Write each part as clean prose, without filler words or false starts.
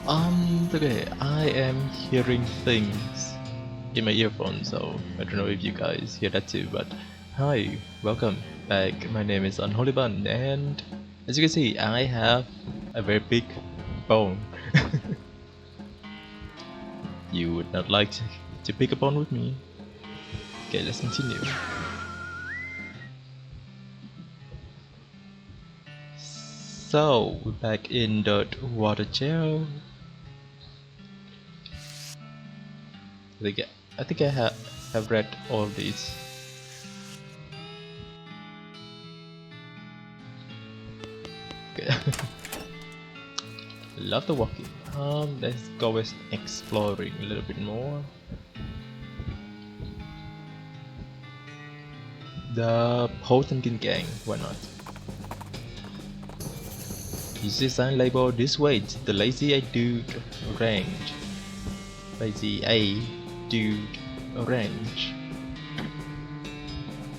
Okay, I am hearing things in my earphones, so I don't know if you guys hear that too, but hi, welcome back. My name is Unholy Bun, and as you can see, I have a very big bone. You would not like to pick a bone with me. Okay, let's continue. So, we're back in the water jail. I think I have read all these. Okay. Love the walking. Let's go with exploring a little bit more. The Potemkin Gang, why not? You see sign label this way, it's the Lazy A Dude Range. Lazy A Dude Range.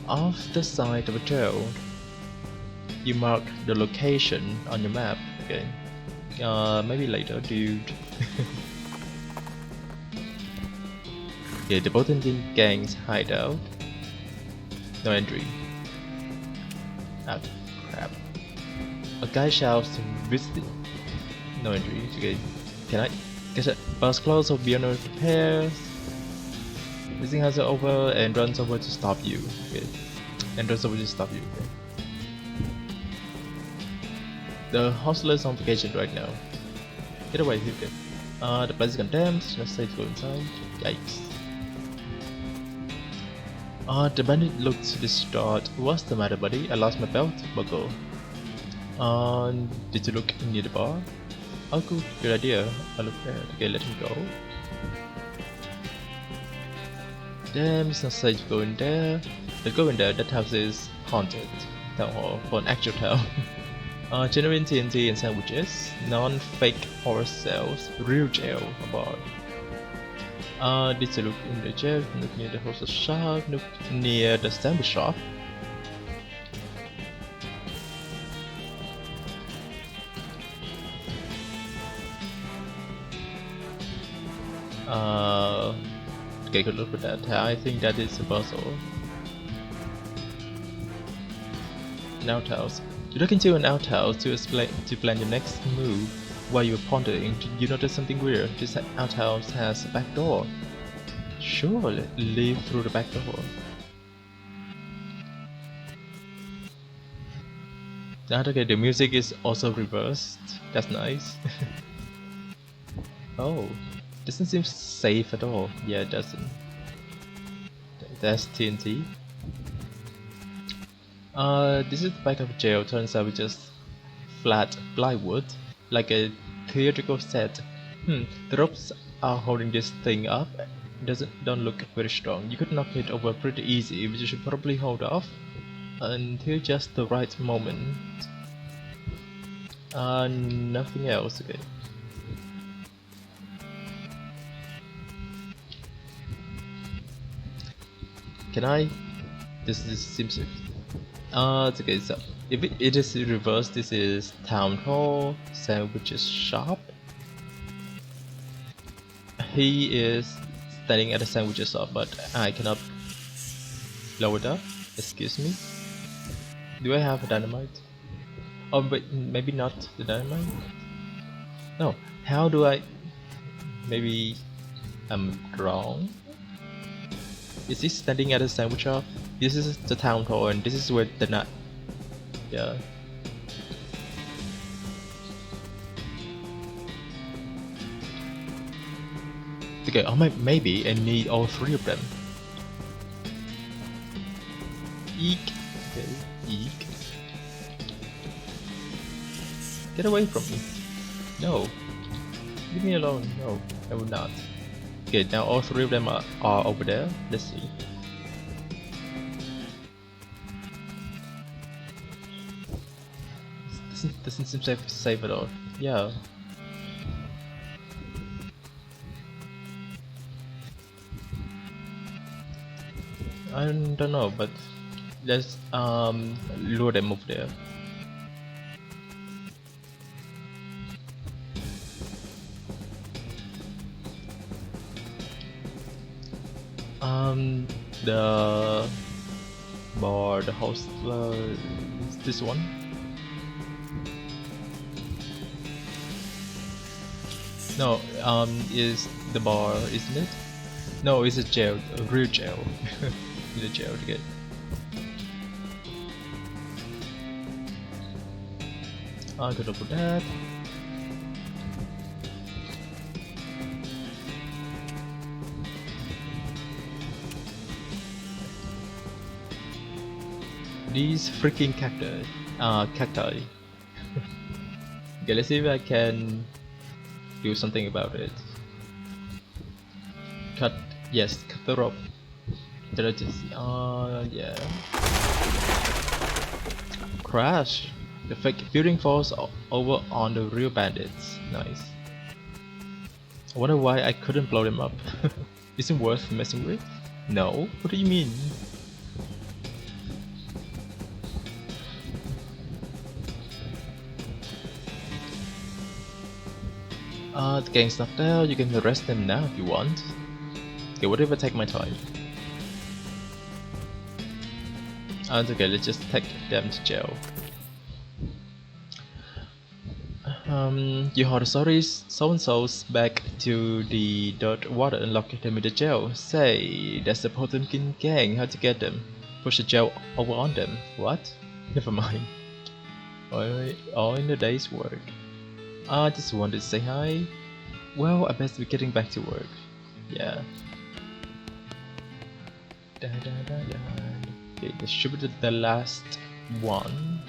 Off the side of a trail, you mark the location on your map. Okay. Maybe later, dude. Yeah, the Potemkin Gang's hideout. No entry. Ah, crap. A guy shouts, "Visit." No entry. Okay. Can I get a bus close or beyond repairs? Visiting has it over and runs over to stop you. Okay. And runs over to stop you. Okay. The hostler's on vacation right now. Get away, okay. The place is condemned. Let's say to go inside. Yikes. The bandit looked distraught. What's the matter, buddy? I lost my belt buckle. Did you look near the bar? Oh, cool. Good idea. I look there. Okay, let him go. Damn, it's not safe to go in there. Let's go in there. That house is haunted. Town hall for an actual town. Genuine TNT and sandwiches. Non-fake horror sales. Real jail. About. Did you look in the jail? Look near the horse shop. Look near the sandwich shop. Okay, good look at that. I think that is a puzzle. An outhouse. You look into an outhouse to plan your next move. While you're pondering, you notice something weird. This outhouse has a back door. Sure, leave through the back door. Okay, the music is also reversed. That's nice. Oh, doesn't seem safe at all. Yeah, it doesn't. That's TNT. This is the back of a jail. Turns out it's just flat plywood, like a theatrical set. The ropes are holding this thing up. Don't look very strong. You could knock it over pretty easy, but you should probably hold off until just the right moment. Nothing else. Okay. Can I? This seems. It's okay. So if it is reversed, this is town hall, sandwiches shop. He is standing at a sandwiches shop, but I cannot blow it up. Excuse me. Do I have a dynamite? Oh, but maybe not the dynamite. No. How do I? Maybe I'm wrong. Is he standing at a sandwich shop? This is the town hall, and this is where the nut. Yeah. Okay, or maybe I need all three of them. Eek. Okay, eek. Get away from me. No. Leave me alone. No, I will not. Okay, now all three of them are over there. Let's see. Doesn't seem safe at all. Yeah. I don't know, but let's lure them over there. Um, the bar, the host, is this one? No, is the bar, isn't it? No, it's a jail, a real jail. It's a jail to get. I could open that. These freaking cacti. Okay, let's see if I can do something about it. Cut, yes, cut the rope. Did I just, yeah. Crash! The fake building falls over on the real bandits. Nice. I wonder why I couldn't blow them up. Isn't worth messing with? No? What do you mean? The gang's not there, you can arrest them now if you want. Okay, what if I take my time? Okay, let's just take them to jail. You heard the stories, so-and-so's back to the dirt water and lock them in the jail. Say, that's the Potemkin gang, how to get them? Push the jail over on them. What? Never mind. All in the day's work. I just wanted to say hi. Well, I best be getting back to work. Yeah. Okay, this should be the last one.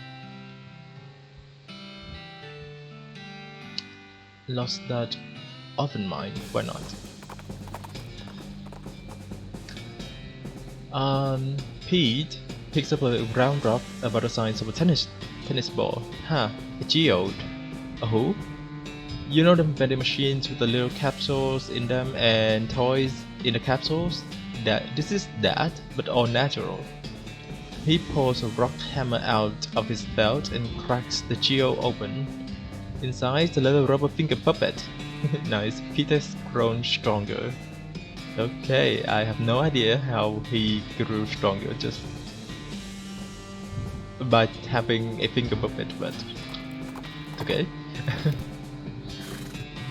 Lost that oven mine, why not? Pete picks up a round rock about the size of a tennis ball. Huh, a geode. A who? You know the vending machines with the little capsules in them and toys in the capsules? This is that, but all natural. He pulls a rock hammer out of his belt and cracks the geo open. Inside, a little rubber finger puppet. Nice, Peter's grown stronger. Okay, I have no idea how he grew stronger just by having a finger puppet, but okay.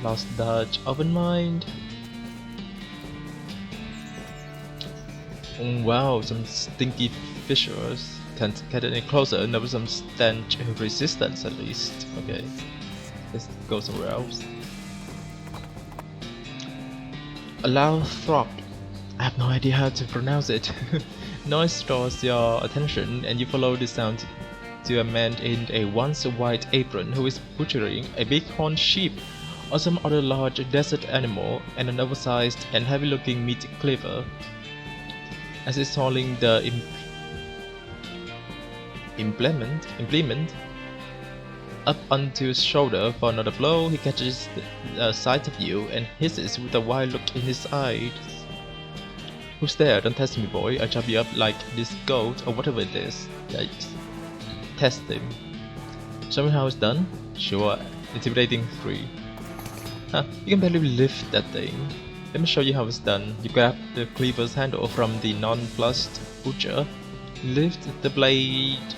Lost Dutch oven mine. Wow, some stinky fissures. Can't get any closer. There was some stench resistance at least. Okay, let's go somewhere else. Loathing. I have no idea how to pronounce it. Noise draws your attention, and you follow the sound to a man in a once white apron who is butchering a bighorn sheep or some other large desert animal and an oversized and heavy-looking meat cleaver. As he's hauling the implement up onto his shoulder for another blow, he catches the sight of you and hisses with a wild look in his eyes. Who's there? Don't test me, boy. I'll chop you up like this goat or whatever it is. Yikes. Test him. Show me how it's done? Sure. Intimidating 3. Huh, you can barely lift that thing. Let me show you how it's done. You grab the cleaver's handle from the nonplussed butcher, lift the blade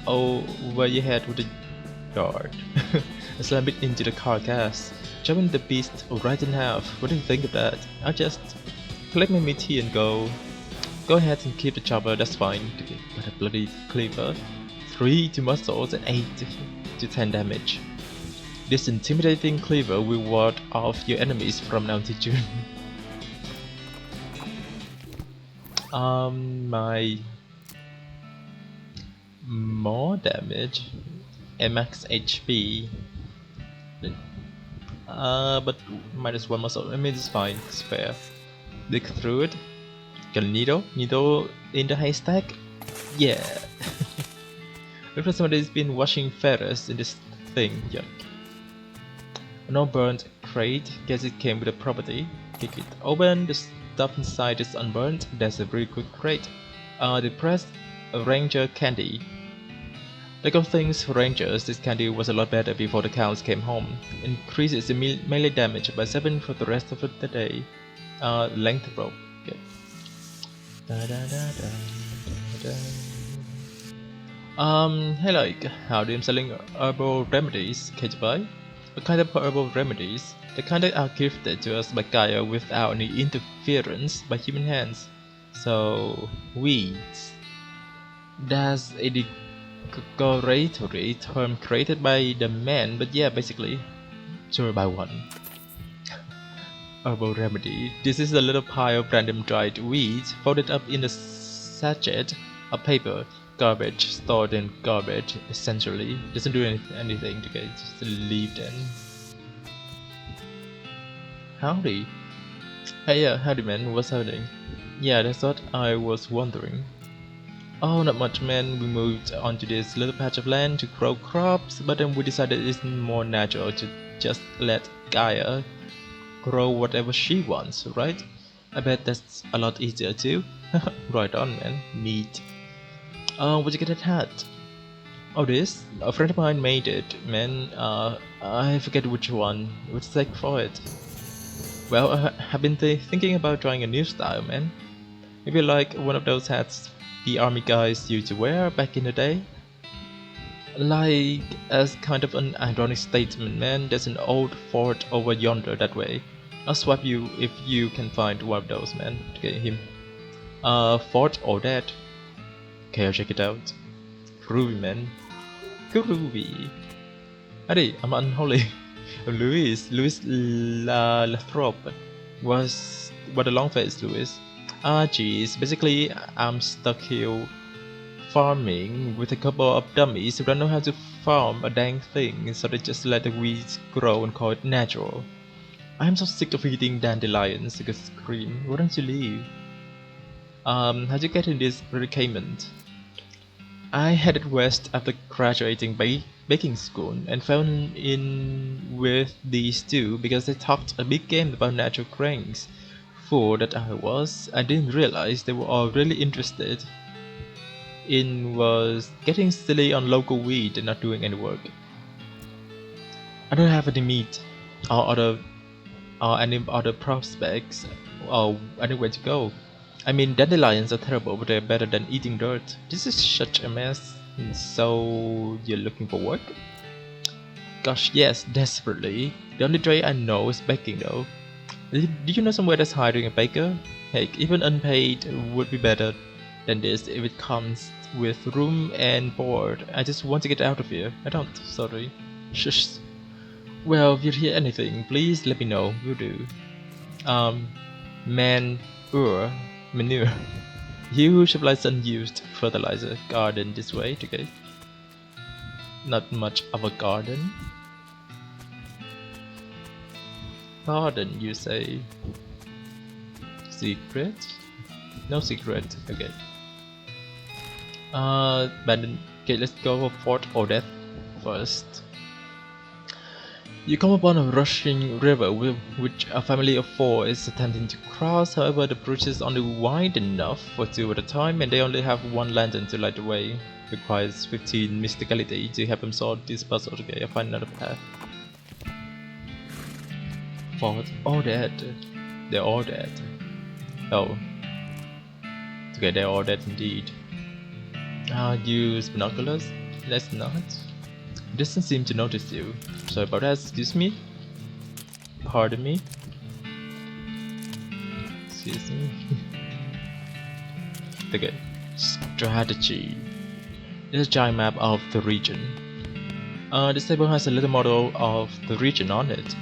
over your head with the yard, and slam it into the carcass, chopping the beast right in half. What do you think of that? I'll just collect my meat here and go. Go ahead and keep the chopper, that's fine. But a bloody cleaver. 3 to muscles and 8 to 10 damage. This intimidating cleaver will ward off your enemies from now to June. My more damage and max HP. But minus 1 muscle. I mean, it's fine. It's fair. Dig through it. Got a needle in the haystack. Yeah. Looks like somebody's been washing feathers in this thing. Yuck. No burnt crate. Guess it came with the property. Kick it open. The stuff inside is unburnt. That's a very good crate. Depressed Ranger candy. Like all things for Rangers, this candy was a lot better before the cows came home. Increases the melee damage by 7 for the rest of the day. Length rope. Okay. Da, da, da, da, da, da. Hey, like, howdy, I'm selling herbal remedies. Can you buy? What kind of herbal remedies? The kind that are gifted to us by Gaia without any interference by human hands. So, weeds. That's a decoratory term created by the man, but yeah, basically, sure, buy one. Herbal remedy. This is a little pile of random dried weeds folded up in a sachet of paper. Garbage stored in garbage, essentially. Doesn't do anything to get just leave them. Howdy. Hey, yeah, howdy, man. What's happening? Yeah, that's what I was wondering. Oh, not much, man. We moved onto this little patch of land to grow crops, but then we decided it's more natural to just let Gaia grow whatever she wants, right? I bet that's a lot easier too. Right on, man. Neat. Where'd you get that hat? Oh, this? A friend of mine made it, man. I forget which one. What's the tag for it? Well, I've been thinking about trying a new style, man. Maybe like one of those hats the army guys used to wear back in the day. Like, as kind of an ironic statement, man, there's an old fort over yonder that way. I'll swap you if you can find one of those, man, to get him. Fort or that. Okay, I'll check it out. Groovy, man. Groovy. Howdy, I'm unholy. Louis Lathrop was what a long face, Louis. Geez, basically I'm stuck here farming with a couple of dummies who don't know how to farm a dang thing, so they just let the weeds grow and call it natural. I'm so sick of eating dandelions, I could scream. Why don't you leave? How'd you get in this predicament? I headed west after graduating baking school and fell in with these two because they talked a big game about natural grains. Fool that I was, I didn't realize they were all really interested in was getting silly on local weed and not doing any work. I don't have any meat or any other prospects or anywhere to go. I mean, dandelions are terrible, but they're better than eating dirt. This is such a mess. So, you're looking for work? Gosh, yes, desperately. The only trade I know is baking, though. Do you know somewhere that's hiring a baker? Heck, even unpaid would be better than this if it comes with room and board. I just want to get out of here. I don't, sorry. Shush. Well, if you hear anything, please let me know. Will do. Manure. Huge supplies unused fertilizer garden this way, okay? Not much of a garden. Garden, you say? Secret? No secret, okay. Okay, let's go for Fort or Death first. You come upon a rushing river which a family of 4 is attempting to cross. However, the bridge is only wide enough for 2 at a time, and they only have 1 lantern to light the way. Requires 15 mysticality to help them solve this puzzle. Okay, I'll find another path. Fort all dead. They're all dead. Oh. Okay, they're all dead indeed. Use binoculars? Let's not. It doesn't seem to notice you. Sorry about that, excuse me. Pardon me. Excuse me. Okay. Strategy. This is a giant map of the region. This table has a little model of the region on it.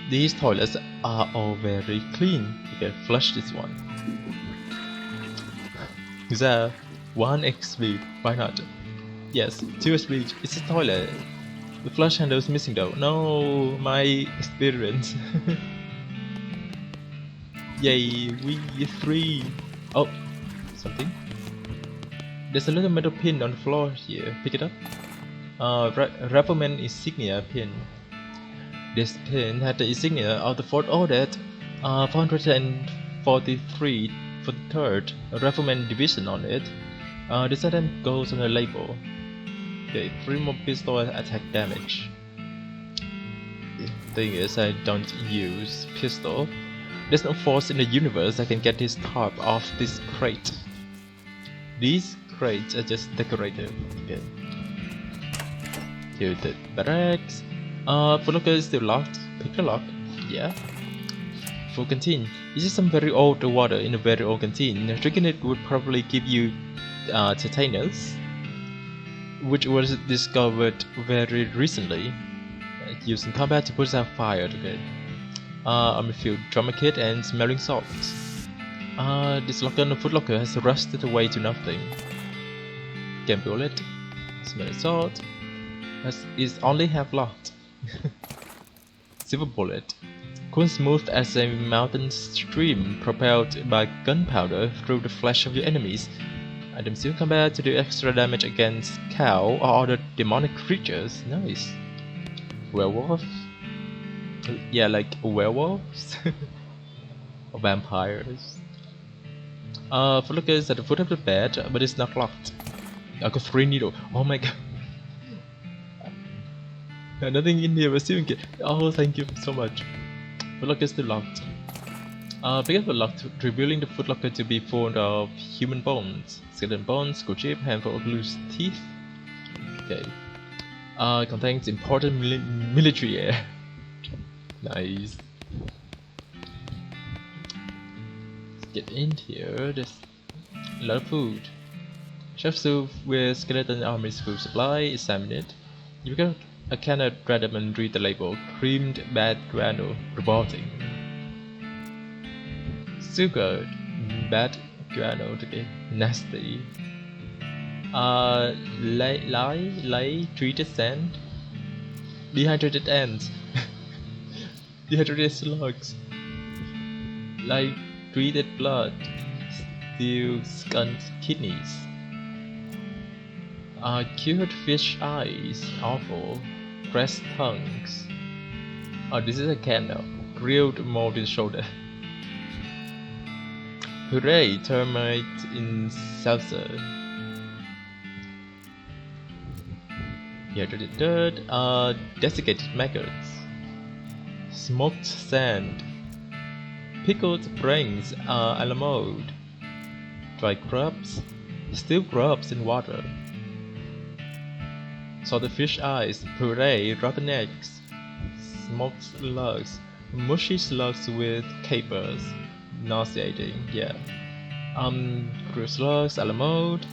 These toilets are all very clean. You can flush this one. Is that 1 XP? Why not? Yes, 2 XP. It's a toilet. The flush handle is missing though. No, my experience. Yay, we 3. Oh, something. There's a little metal pin on the floor here. Pick it up. Rifleman insignia pin. This pin had the insignia of the Fort Ordet 443 for the 3rd Rifleman Division on it. This item goes on the label. Okay, 3 more pistol attack damage. The thing is, I don't use pistol. There's no force in the universe that can get this tarp off this crate. These crates are just decorative. Okay. Here the barracks. Food locker is still locked. Pick the lock. Yeah. Full canteen. This is some very old water in a very old canteen. Drinking it would probably give you tetanus, which was discovered very recently. Used in combat to put out fire. Okay. Army field drummer kit and smelling salts. This locker in the food locker has rusted away to nothing. Game bullet. Smelling salt. Is only half locked. Silver bullet. Cool smooth as a mountain stream propelled by gunpowder through the flesh of your enemies. Items in combat to do extra damage against cow or other demonic creatures. Nice. Werewolf? Yeah, like werewolves? Or vampires. Foot locker is at the foot of the bed, but it's not locked. I got 3 needles. Oh my god. Nothing in here, but still in. Oh, thank you so much. Foot locker is still locked. Because we're locked, revealing the foot locker to be full of human bones, skeleton bones, skull chip, handful of loose teeth. Okay. Contains important military gear. Nice. Let's get in here. There's a lot of food. Chef soup with skeleton army's food supply. Examine it. You got a can of random and read the label. Creamed bad guano. Revolting. Sugar. Bad guano. Okay. Nasty. Lay treated sand. Dehydrated ants. Dehydrated slugs. Like treated blood. Steel skunk kidneys. Cured fish eyes. Awful. Pressed tongues. Oh, this is a can now. Grilled molten shoulder. Puree termite in salsa. Dehydrated dirt. Desiccated maggots. Smoked sand. Pickled brains a la mode. Dry grubs. Still grubs in water. Salted fish eyes. Puree rotten eggs. Smoked slugs. Mushy slugs with capers. Nauseating, yeah. Grilled slugs a la mode.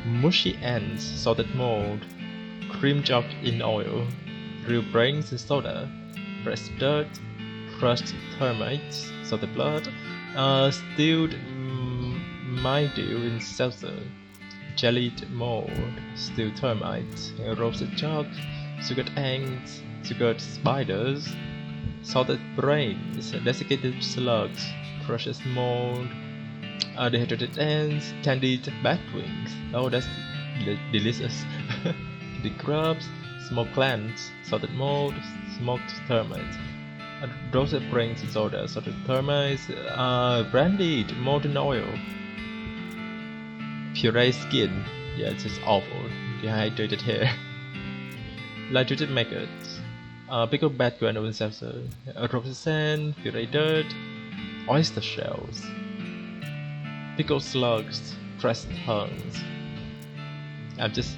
Mushy ants. Salted mold. Cream chopped in oil. Grilled brains in soda. Pressed dirt. Crushed termites. Salted blood. Stewed mildew in salsa. Jellied mold. Stewed termites. Roasted chalk. Sugared ants. Sugared spiders. Salted brains. Desiccated slugs. Crushed mold. Dehydrated ants. Candied batwings. Oh, that's delicious. The grubs. Smoked clams, salted mold, smoked termites, roasted brains in soda, salted termites, brandied molten oil, puree skin, yeah, it's just awful, dehydrated hair, light-treated maggots, pickled bad guano in salsa, roasted sand, puree dirt, oyster shells, pickled slugs, pressed tongues. I'm just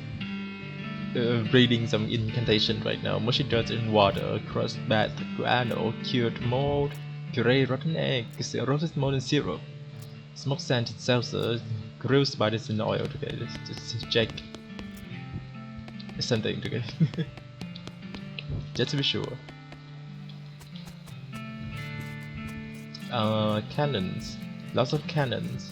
reading some incantation right now. Mushy dirt in water, crushed bad guano, cured mold, puree rotten eggs, roasted molten syrup, smoked sand in salsa, grilled spiders in oil. Okay, let's just check something together. Just to be sure. Cannons, lots of cannons.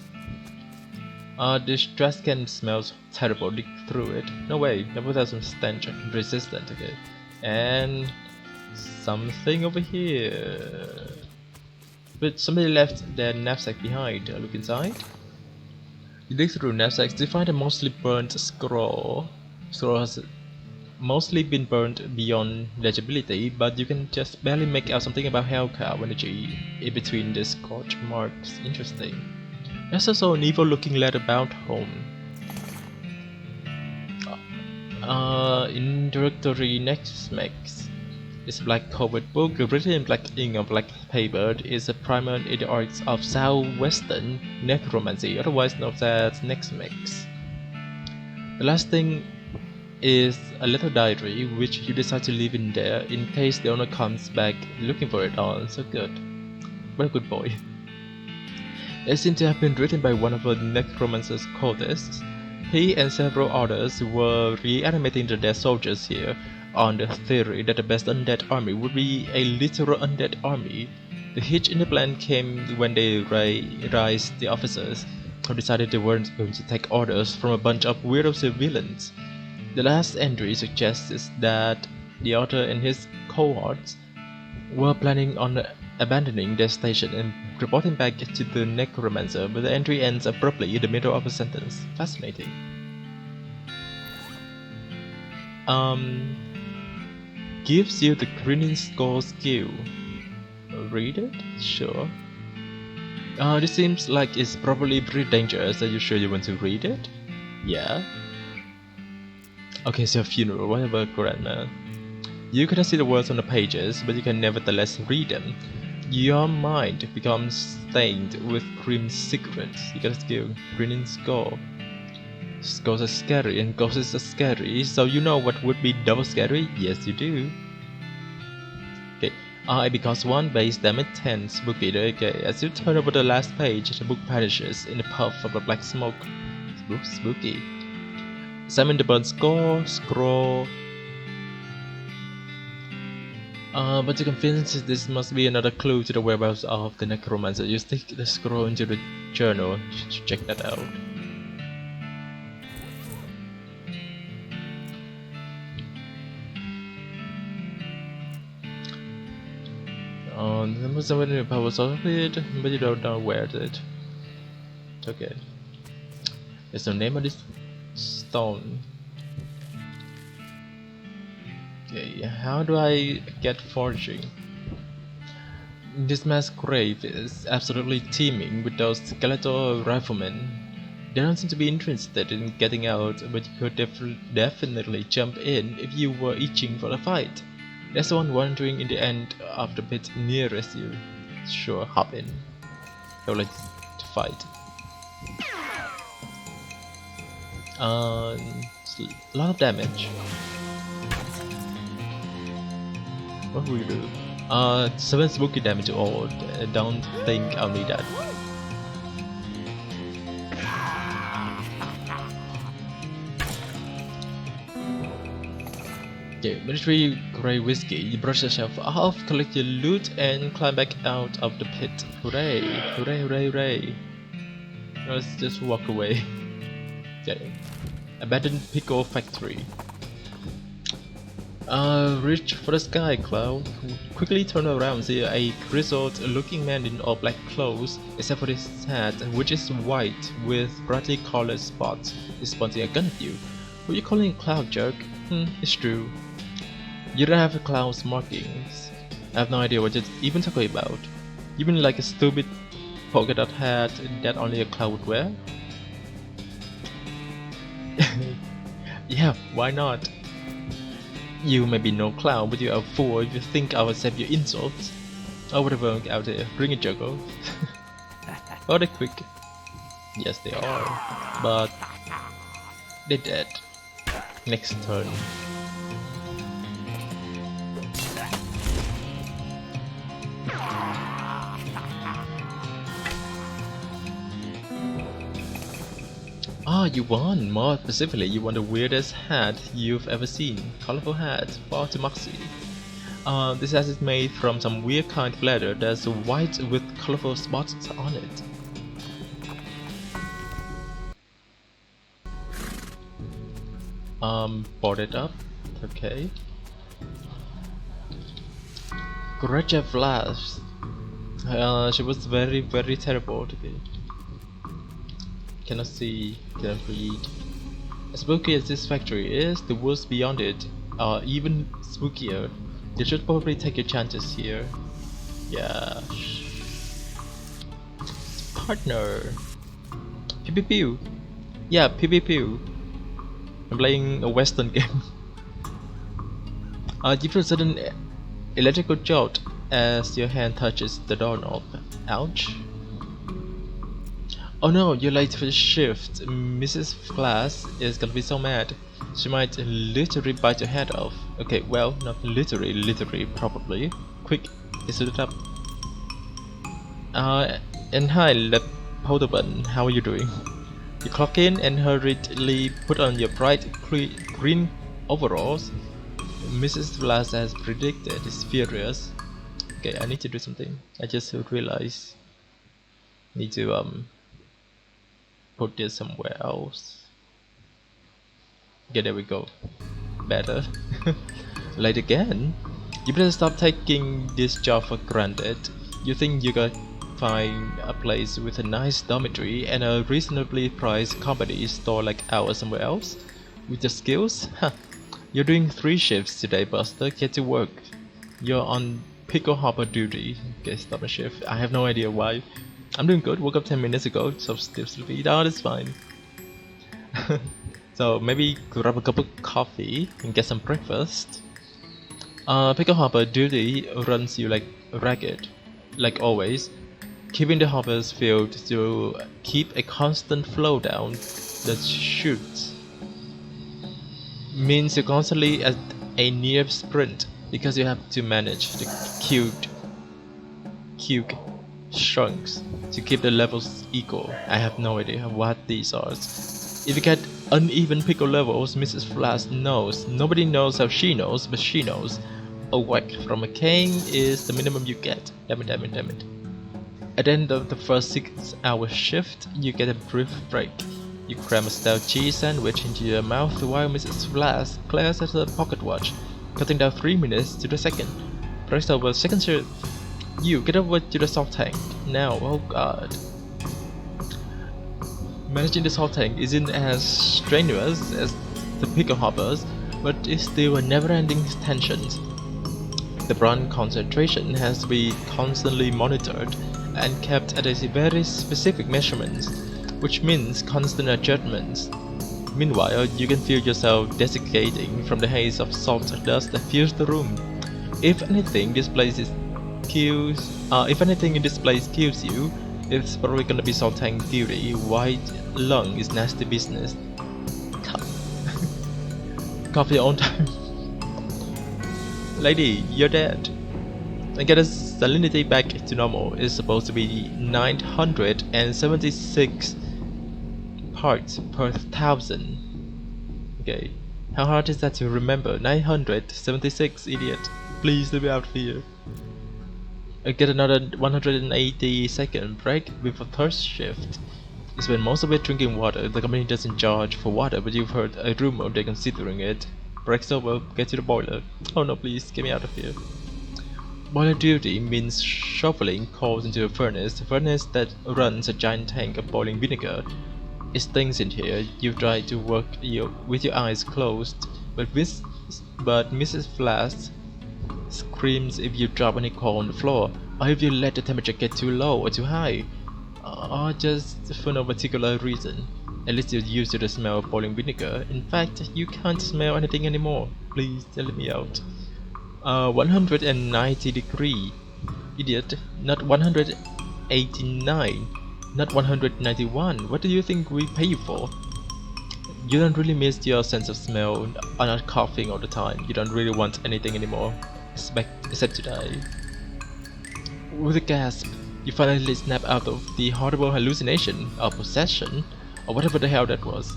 This trash can smells terrible. Dig through it. No way. That would have some stench. Resistant. Okay. And something over here. But somebody left their knapsack behind. Look inside. You dig through knapsacks to find a mostly burnt scroll. Scroll has mostly been burnt beyond legibility, but you can just barely make out something about hellcow energy in between the scorch marks. Interesting. There's also an evil-looking letter bound home. Introductory next makes. This black covered book, written in black ink on black paper, is a primer in the arts of southwestern necromancy, otherwise known as Nexmex. The last thing is a little diary which you decide to leave in there in case the owner comes back looking for it all. So good. What a good boy. It seems to have been written by one of the necromancer's cultists. He and several others were reanimating the dead soldiers here on the theory that the best undead army would be a literal undead army. The hitch in the plan came when they raised the officers, who decided they weren't going to take orders from a bunch of weirdo civilians. The last entry suggests that the author and his cohorts were planning on abandoning their station and reporting back to the necromancer, but the entry ends abruptly in the middle of a sentence. Fascinating. Gives you the grinning skull skill. Read it? Sure. This seems like it's probably pretty dangerous. Are you sure you want to read it? Yeah. Okay, so funeral, whatever, grandma. You cannot see the words on the pages, but you can nevertheless read them. Your mind becomes stained with grim secrets. You got a skill, grinning skull. Skulls are scary and ghosts are scary, so you know what would be double scary? Yes, you do. Okay, it becomes 1 base damage 10 spooky. Okay, as you turn over the last page, the book vanishes in a puff of a black smoke. Spooky. Summon the burnt scroll. But to convince this must be another clue to the whereabouts of the necromancer. You stick the scroll into the journal. Check that out. There was someone in the power of it, but you don't know where it is. Okay. There's no name on this stone. Okay, how do I get forging? This mass grave is absolutely teeming with those skeletal riflemen. They don't seem to be interested in getting out, but you could definitely jump in if you were itching for a fight. There's one wandering in the end of the pit nearest you. Sure, hop in. I would like to fight. A lot of damage. What will you do? 7 spooky damage all. I don't think I'll need that. Okay, military grey whiskey. You brush yourself off, collect your loot, and climb back out of the pit. Hooray! Hooray! Hooray! Hooray! Let's just walk away. Okay. Abandoned Pickle factory. Reach for the sky, Cloud. Quickly turn around, see a grizzled looking man in all black clothes, except for his hat, which is white with brightly colored spots. He's pointing a gun at you. Who are you calling a cloud, jerk? It's true. You don't have a cloud's markings. I have no idea what you're even talking about. You mean like a stupid polka dot hat that only a cloud would wear? Yeah, why not? You may be no clown, but you're a fool if you think I will accept your insults. Oh, whatever, out there, bring it, Juggle. Oh, they're quick. Yes, they are. But they're dead. Next turn. Ah, you won! More specifically, you won the weirdest hat you've ever seen. Colorful hat, far too moxie. This hat is made from some weird kind of leather that's white with colorful spots on it. Boarded up. Okay. Gretchen Flash. She was very, very terrible today. Cannot see, cannot read. As spooky as this factory is, the woods beyond it are even spookier. You should probably take your chances here. Yeah. Partner. Pew pew pew. Yeah, pew pew pew. I'm playing a western game. You feel a sudden Electrical jolt as your hand touches the doorknob. Ouch. Oh no, you're late for the shift. Mrs. Glass is gonna be so mad. She might literally bite your head off. Okay, well, not literally, probably. Quick, suit it up. And hi, Polderman, how are you doing? You clock in and hurriedly put on your bright green overalls. Mrs. Glass, as predicted, is furious. Okay, I need to do something. I just realized. Need to put this somewhere else. Okay, there we go. Better. Late again? You better stop taking this job for granted. You think you got find a place with a nice dormitory and a reasonably priced company store like ours somewhere else? With your skills? Huh. You're doing 3 shifts today, Buster. Get to work. You're on Pickle hopper duty. Okay, stop my shift. I have no idea why. I'm doing good. Woke up 10 minutes ago, so still sleepy. No, that's fine. So maybe grab a cup of coffee and get some breakfast. Pickle hopper duty runs you like ragged, like always. Keeping the hoppers filled to keep a constant flow down the chute means you're constantly at a near sprint because you have to manage the cube chunks to keep the levels equal. I have no idea what these are. If you get uneven pickle levels, Mrs. Flash knows. Nobody knows how she knows, but she knows. A whack from a cane is the minimum you get. Damn it. At the end of the first 6-hour shift, you get a brief break. You cram a stout cheese sandwich into your mouth while Mrs. Flash glares at her pocket watch, cutting down 3 minutes to the second. Press over second shift. You get over to the salt tank. Now, oh god. Managing the salt tank isn't as strenuous as the pickle hoppers, but it's still a never-ending tension. The brown concentration has to be constantly monitored and kept at a very specific measurements, which means constant adjustments. Meanwhile, you can feel yourself desiccating from the haze of salt dust that fills the room. If anything in this place kills you, it's probably gonna be salt tank duty. White lung is nasty business. Coffee on time. Lady, you're dead. And get a salinity back to normal is supposed to be 976 parts per thousand. Okay, how hard is that to remember? 976, idiot. Please let me out of here. Get another 180-second break before first shift. You spend most of it drinking water. The company doesn't charge for water, but you've heard a rumor they're considering it. Break's over, get to the boiler. Oh no, please, get me out of here. Boiler duty means shoveling coals into a furnace that runs a giant tank of boiling vinegar. It stinks in here. You try to work with your eyes closed, but Mrs. Flash screams if you drop any coal on the floor, or if you let the temperature get too low or too high, or just for no particular reason. At least you're used to the smell of boiling vinegar. In fact, you can't smell anything anymore. Please let me out. 190 degree. Idiot. Not 189. Not 191. What do you think we pay you for? You don't really miss your sense of smell, are not coughing all the time. You don't really want anything anymore, except to die. With a gasp, you finally snap out of the horrible hallucination or possession, or whatever the hell that was.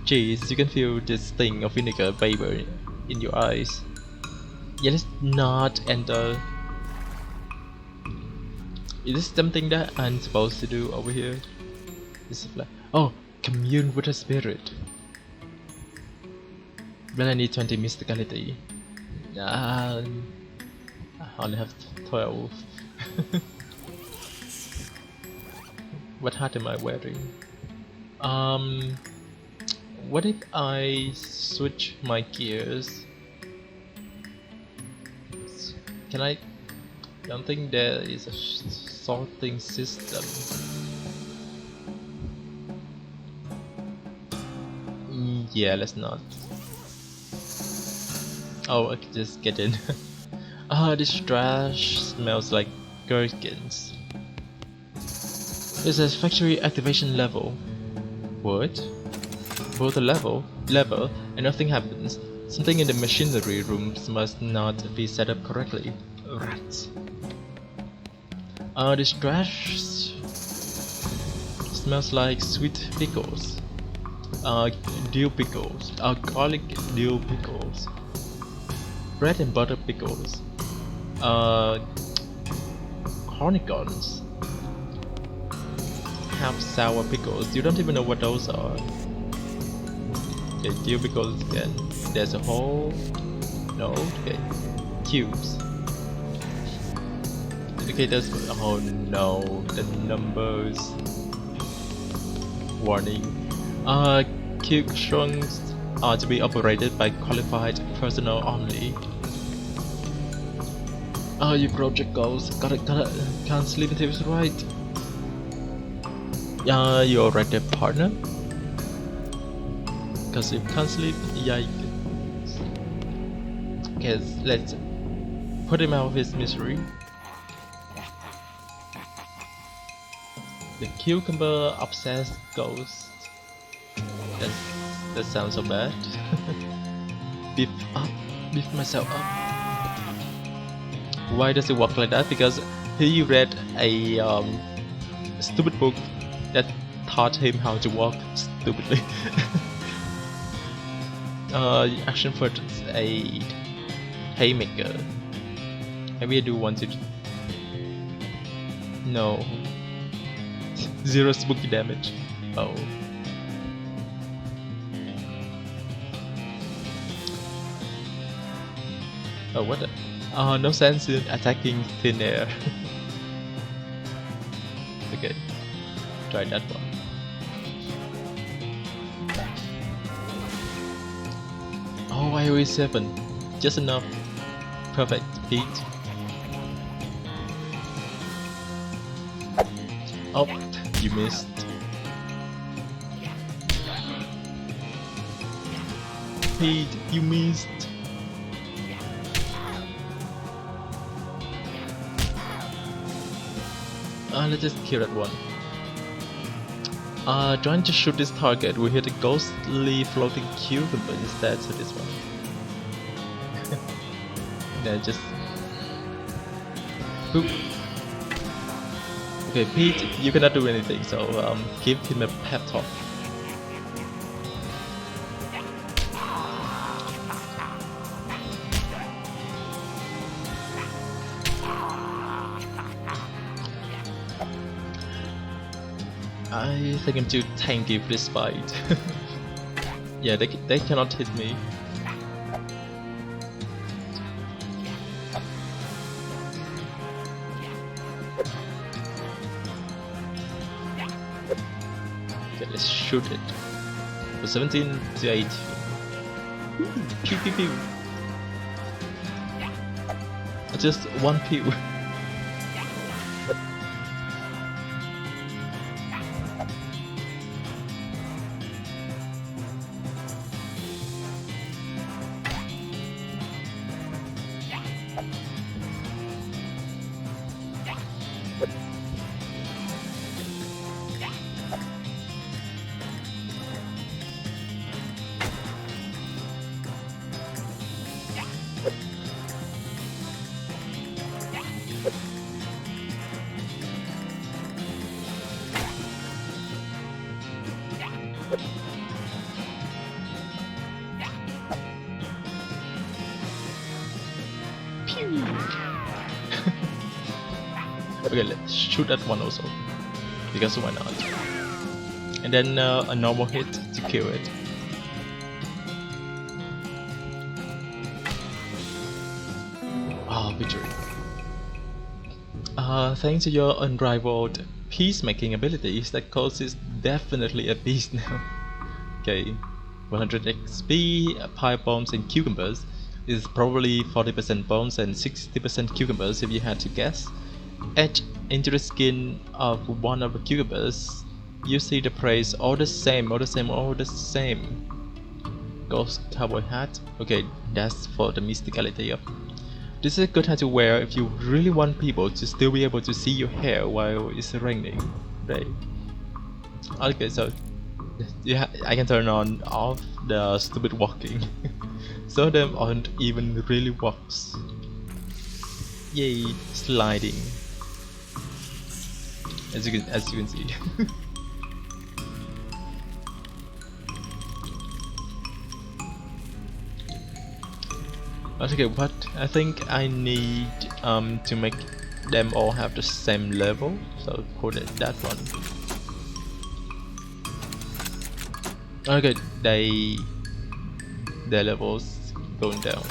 Jeez, you can feel this thing of vinegar vapor in your eyes. Yet it's not enter. Is this something that I'm supposed to do over here? This is like, oh, commune with a spirit. Then I need 20 mysticality. I only have 12. What hat am I wearing? What if I switch my gears? Can I don't think there is a sorting system. Yeah, let's not. Oh, I can just get in. This trash smells like gherkins. It says factory activation level. What? Both a level, and nothing happens. Something in the machinery rooms must not be set up correctly. Rats. This trash smells like sweet pickles. Dill pickles. Garlic dill pickles. Bread and butter pickles. Cornicons. Half sour pickles. You don't even know what those are. Okay, dill pickles again. There's a hole. No, okay. Cubes. Okay, there's. Oh no, the numbers. Warning. Cube trunks are to be operated by qualified personnel only. You project goals. Can't sleep until it's right. You're right there, partner. Cause if you can't sleep, yikes. Okay, let's put him out of his misery. The cucumber obsessed ghost. That sounds so bad. Beef myself up. Why does it work like that? Because he read a stupid book that taught him how to walk stupidly. Action for a haymaker. Maybe I do want to. No. 0 spooky damage. Oh. Oh, what the? No sense in attacking thin air. Okay. Try that one. Oh, IOE 7. Just enough. Perfect. Pete. Oh, you missed. Pete, you missed. Let's just kill that one. Trying to shoot this target, we hit a ghostly floating cucumber instead, so this one. Yeah, just... Boop. Okay, Pete, you cannot do anything, so give him a pep talk. I think I'm too tanky for this fight. Yeah, they cannot hit me. Okay, let's shoot it. For 17 to 18. Pew pew pew. Just one pew. Okay, let's shoot that one also, because why not? And then a normal hit to kill it. Victory. Thanks to your unrivaled peacemaking abilities, that coast is definitely a beast now. Okay, 100 XP, pie bombs and cucumbers is probably 40% bombs and 60% cucumbers if you had to guess. Etched into the skin of one of the cucumbers, you see the praise all the same, all the same, all the same. Ghost cowboy hat. Okay, that's for the mysticality of. This is a good hat to wear if you really want people to still be able to see your hair while it's raining, right? Okay, so yeah, I can turn on off the stupid walking. Some of them aren't even really walks. Yay, sliding. As you can see. Okay, but I think I need to make them all have the same level, so put it that one. Okay, their levels going down.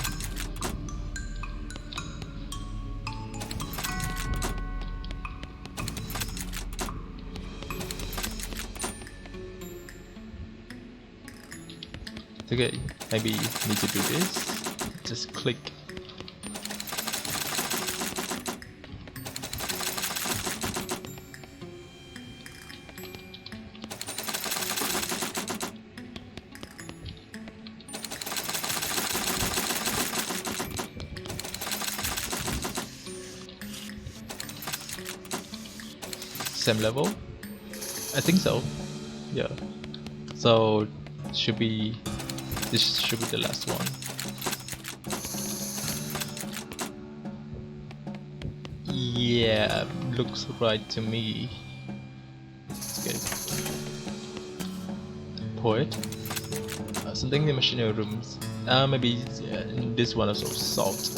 Okay, maybe need to do this. Just click. Same level? I think so. Yeah. So this should be the last one. Yeah, looks right to me. Okay. Poet. Something in the machinery rooms. Maybe this one also salt.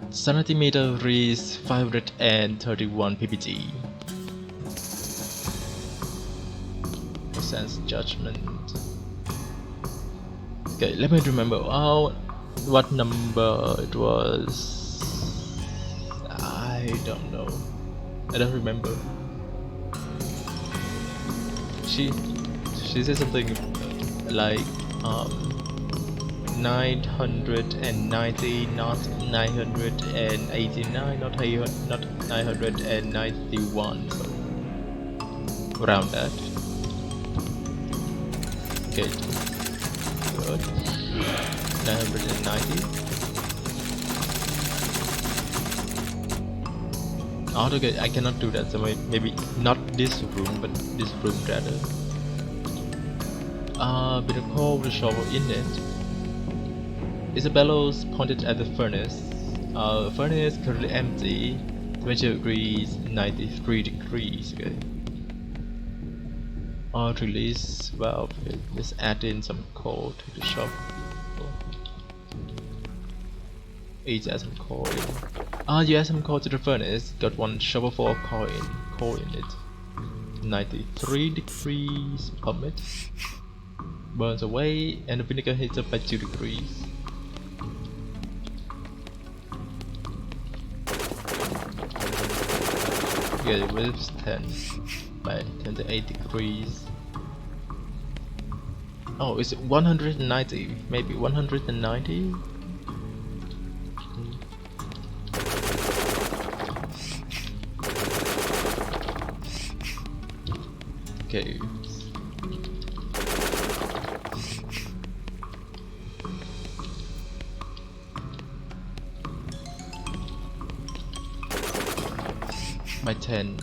Sanity meter reads 531 ppg. Sense judgment. Okay, let me remember. What number it was? I don't know. I don't remember. She said something like 990, not 989, not 991, so around that. Okay, good. 990. Oh, okay, I cannot do that, so maybe not this room, but this room rather. With a coal with a shovel in it. Is a bellows pointed at the furnace. Furnace currently empty. Temperature degrees 93 degrees. Okay. Release valve. Okay. Let's add in some coal to the shovel. Add some coal in. You add some coal to the furnace. Got one shovel full of coal in it. 93 degrees. Pump it. Burns away, and the vinegar heats up by 2 degrees. Yeah, it was 10 by 10 to 8 degrees. Oh, is it 190? Maybe 190? Okay. By 10.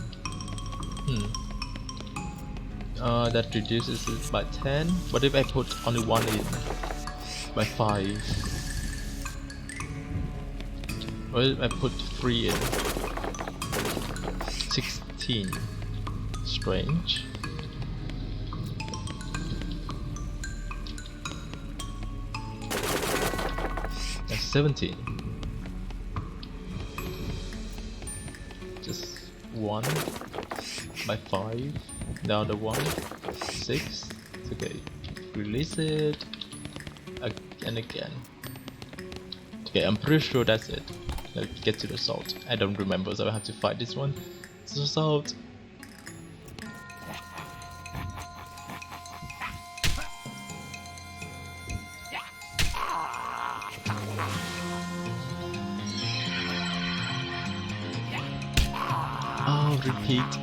That reduces it by 10. What if I put only one in? By 5. What if I put 3 in? 16. Strange. That's 17. Just 1 by 5. The other one 6. Okay, release it and again. Okay, I'm pretty sure that's it. Let's get to the salt. I don't remember, so I have to fight this one. So salt. Oh, repeat.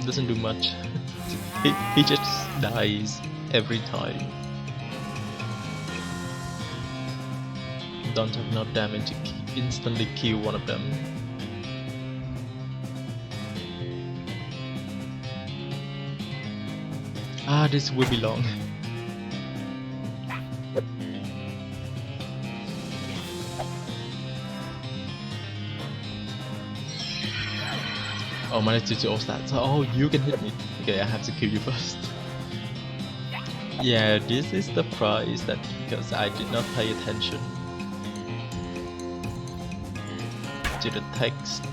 Doesn't do much. he just dies every time. don't have enough damage to instantly kill one of them. This will be long. Oh, managed to do all that. Oh, you can hit me. Okay, I have to kill you first. Yeah, this is the price that because I did not pay attention to the text.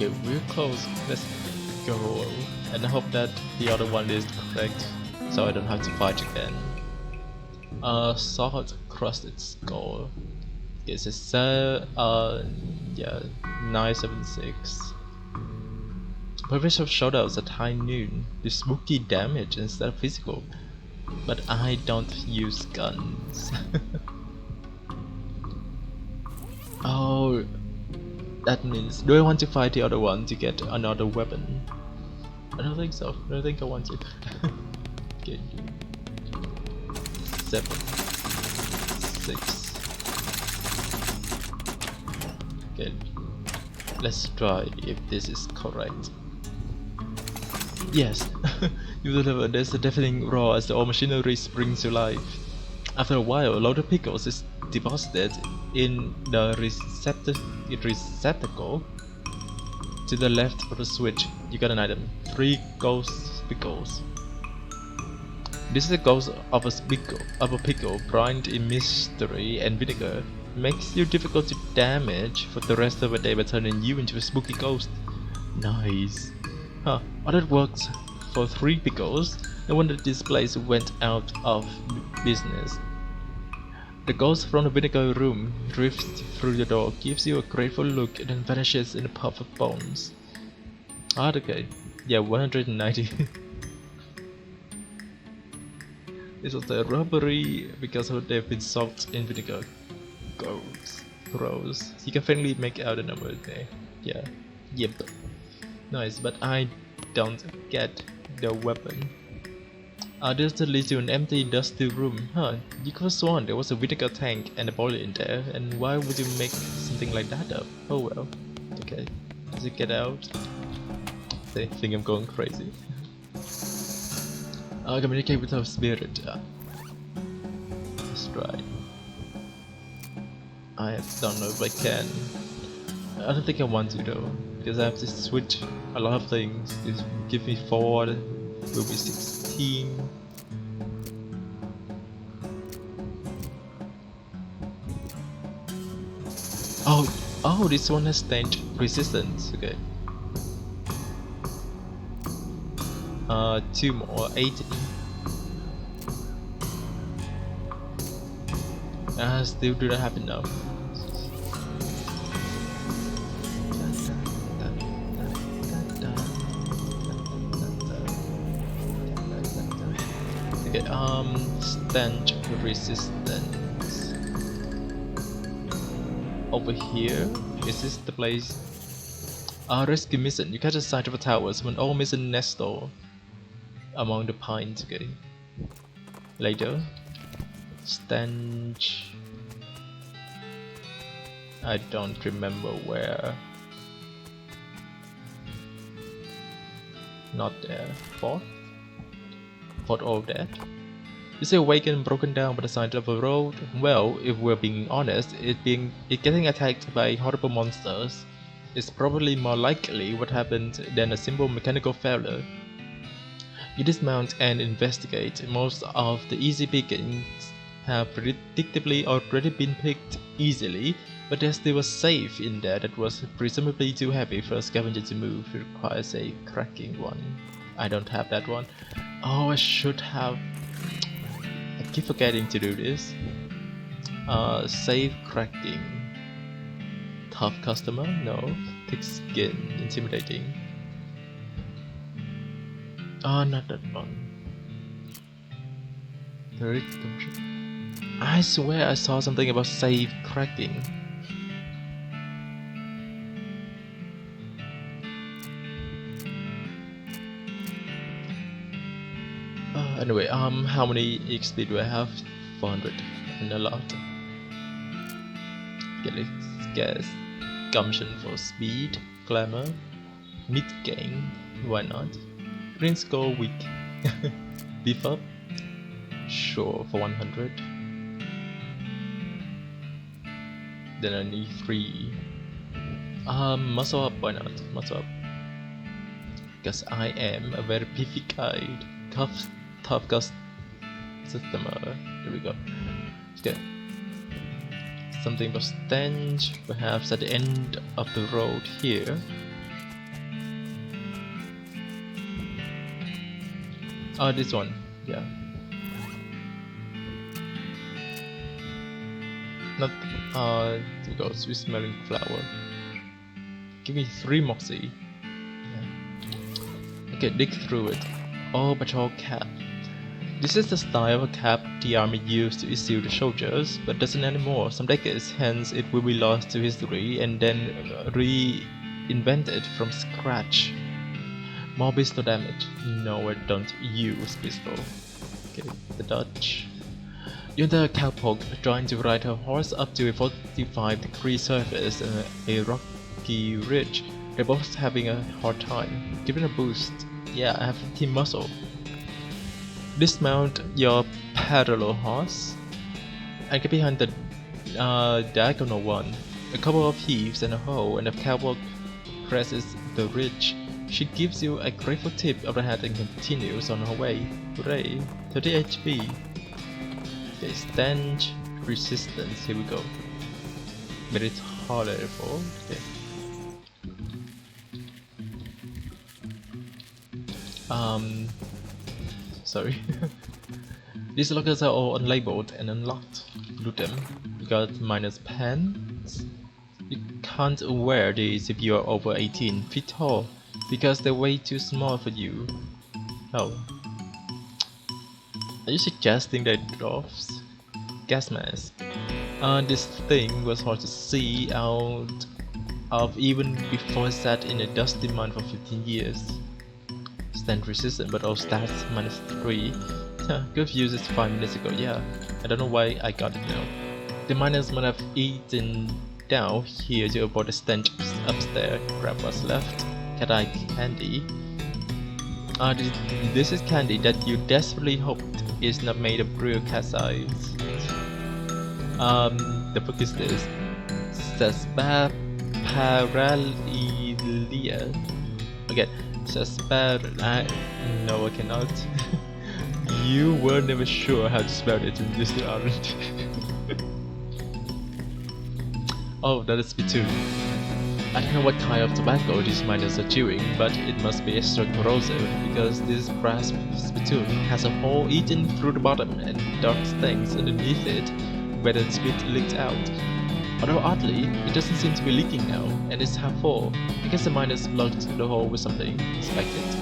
Okay, we're close. Let's go. And I hope that the other one is correct, so I don't have to fight again. Sword crusted skull. It's a 976. Purpose of shoutouts at high noon. Do spooky damage instead of physical. But I don't use guns. Oh, that means, do I want to fight the other one to get another weapon? I don't think so. I don't think I want to. Okay. 7, 6. Okay. Let's try if this is correct. Yes. You deliver. There's a deafening roar as the old machinery springs to life. After a while, a load of pickles is deposited in the receptacle to the left of the switch. You got an item. 3 ghost pickles. This is a ghost of a pickle brined in mystery and vinegar. It makes you difficult to damage for the rest of the day by turning you into a spooky ghost. Nice. Huh, well, that works for 3 pickles. No wonder this place went out of business. The ghost from the vinegar room drifts through the door, gives you a grateful look, and then vanishes in a puff of bones. Okay. Yeah, 190. This was a robbery because they've been soaked in vinegar. Gross. You can finally make out the number there. Yeah. Yep. Nice, but I don't get the weapon. This leads to an empty, dusty room. Huh, you could have sworn there was a vinegar tank and a boiler in there, and why would you make something like that up? Oh well. Okay. Does it get out? They think I'm going crazy. Communicate with our spirit. Let's try. I don't know if I can. I don't think I want to though, because I have to switch a lot of things. This give me 4, will be 16. Oh, this one has stench resistance. Okay. 2 more, 18. Still do not have enough. Okay, stench resistance. Over here, is this the place? Rescue mission. You catch a sight of a tower. Summon all mission nestle among the pines. Okay. Later, stench. I don't remember where. Not there. Fort all that. You say awakened, broken down by the side of a road. Well, if we're being honest, it getting attacked by horrible monsters is probably more likely what happened than a simple mechanical failure. You dismount and investigate. Most of the easy pickings have predictably already been picked easily, but there's still a safe in there that was presumably too heavy for a scavenger to move. It requires a cracking one. I don't have that one. Oh, I should have. I keep forgetting to do this. Save cracking. Tough customer? No. Thick skin. Intimidating. Oh, not that one. I swear I saw something about save cracking. Anyway, how many XP do I have? 400, and a lot. Okay, let's guess. Gumption for speed, glamour, mid gain, why not? Green skull weak. Beef up? Sure, for 100. Then I need 3. Muscle up, why not? Muscle up. Because I am a very beefy guy. Tough customer. There we go. Okay. Something about stench, perhaps at the end of the road here. Oh, this one. Yeah. Not. There we go. Sweet smelling flower. Give me 3 moxie. Yeah. Okay, dig through it. Oh, patrol cap. This is the style of a cap the army used to issue to soldiers, but doesn't anymore. Some decades hence it will be lost to history and then reinvented from scratch. More pistol damage. No, I don't use pistol. Okay, the Dutch. You're the cowpoke trying to ride her horse up to a 45-degree surface and a rocky ridge. They're both having a hard time. Give it a boost. Yeah, I have team muscle. Dismount your parallel horse and get behind the diagonal one. A couple of heaves and a hoe, and the cowpoke presses the ridge. She gives you a grateful tip of the hat and continues on her way. Hooray! 30 HP. Okay, stench resistance. Here we go. Very tolerable. Okay. Sorry. These lockers are all unlabeled and unlocked. Loot them. You got minus pants. You can't wear these if you are over 18 feet tall because they're way too small for you. Oh. Are you suggesting that dwarfs? Gas mask. This thing was hard to see out of even before I sat in a dusty mine for 15 years. Stand resistant, but all stats minus 3. Good use it 5 minutes ago. Yeah, I don't know why I got it now. The miners might have eaten down here to avoid the stench upstairs. Grab what's left. Cat eye candy. This is candy that you desperately hoped is not made of real cat's eyes. The book is this. Sespa Paralia. Okay. No, I cannot. You were never sure how to spell it in this aren't. Oh, that is spittoon. I don't know what kind of tobacco these miners are chewing, but it must be extra corrosive because this brass spittoon has a hole eaten through the bottom and dark stains underneath it where the spit leaked out. Although oddly, it doesn't seem to be leaking now, and it's half full. I guess the miners plugged the hole with something. Inspect it.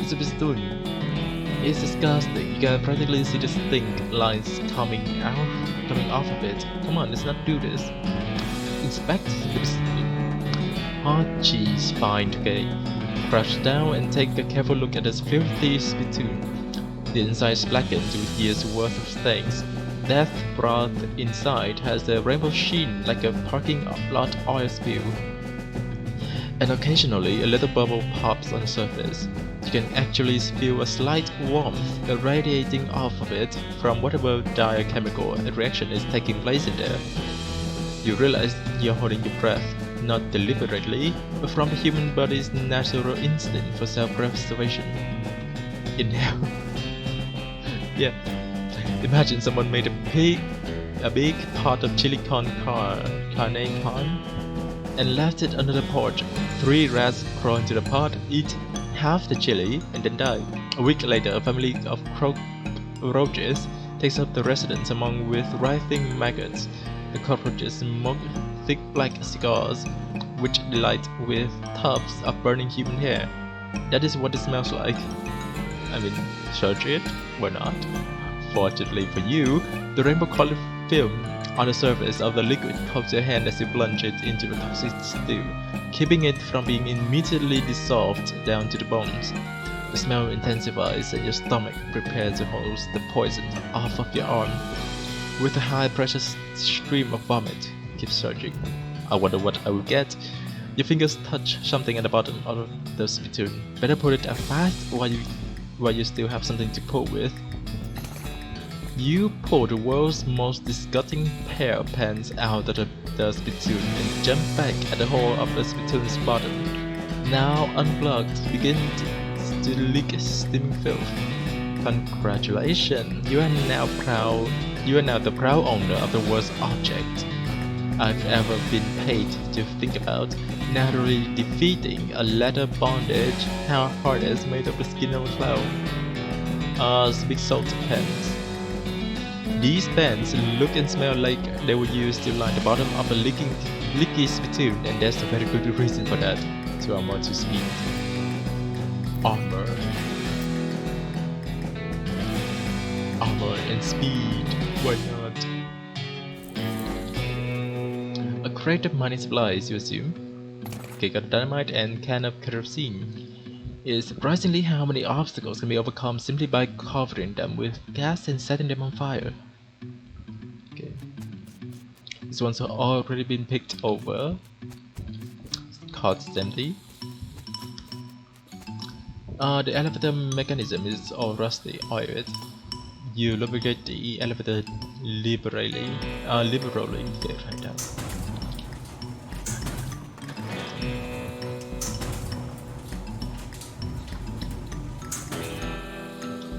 It's a spittoon. It's disgusting. You can practically see the stink lines coming off of it. Come on, let's not do this. Inspect the Archie's fine, okay? Crouch down and take a careful look at this filthy spittoon. The inside is blackened with years worth of stains. Death broth inside has a rainbow sheen like a parking lot oil spill. And occasionally a little bubble pops on the surface. You can actually feel a slight warmth radiating off of it from whatever dire chemical reaction is taking place in there. You realize you're holding your breath, not deliberately, but from the human body's natural instinct for self-preservation. Inhale. Yeah. Imagine someone made a big pot of chili con carne and left it under the porch. 3 rats crawl into the pot, eat half the chili, and then die. A week later, a family of roaches takes up the residence among with writhing maggots. The cockroaches smoke thick black cigars, which delight with tufts of burning human hair. That is what it smells like. I mean, search it, why not? Fortunately for you, the rainbow-colored film on the surface of the liquid coats your hand as you plunge it into the toxic stew, keeping it from being immediately dissolved down to the bones. The smell intensifies and your stomach prepares to hose the poison off of your arm. With a high-pressure stream of vomit, keep searching. I wonder what I will get. Your fingers touch something at the bottom of the spittoon. Better put it out fast while you still have something to pull with. You pull the world's most disgusting pair of pants out of the spittoon and jump back at the hole of the spittoon's bottom. Now unplugged, begin to lick steaming filth. Congratulations! You are now the proud owner of the worst object I've ever been paid to think about, narrowly defeating a leather bondage harness made of the skin of a clown. Big salt pants. These pants look and smell like they were used to line the bottom of a leaky spittoon, and there's a very good reason for that. To armor to speed. Armor and speed, why not? A crate of money supplies, you assume? Okay, got dynamite and can of kerosene. It's surprisingly how many obstacles can be overcome simply by covering them with gas and setting them on fire. Okay. These ones have already been picked over. Cards empty. The elevator mechanism is all rusty. Oil it. You lubricate the elevator liberally. There, right now.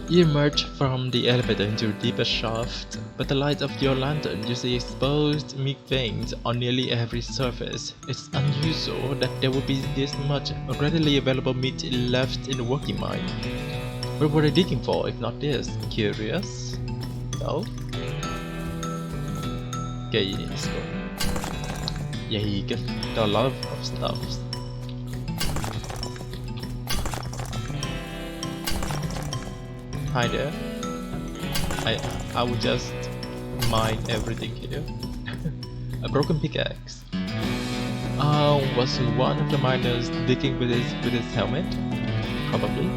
You emerge from the elevator into a deeper shaft, but the light of your lantern you see exposed meat veins on nearly every surface. It's unusual that there would be this much readily available meat left in the working mine. What were they digging for if not this? Curious? No? Okay, let's go. Yeah, you get a lot of stuff. Hi there. I will just mine everything here. A broken pickaxe. Was one of the miners digging with his helmet? Probably.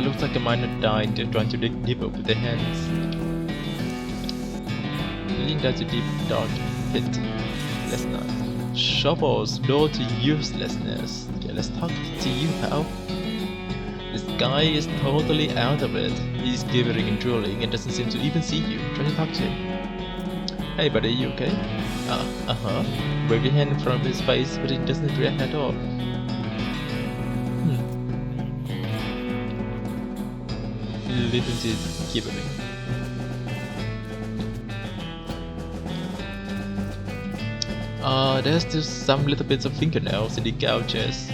Looks like a miner died trying to dig deeper with their hands. Leading down to deep dark pit. Let's not. Shovels door to uselessness. Okay, let's talk to you, pal. This guy is totally out of it. He's gibbering and drooling and doesn't seem to even see you. Try to talk to him. Hey buddy, you okay? Wave your hand in front of his face, but he doesn't react at all. Listen to gibbering. There's still some little bits of fingernails in the gouges.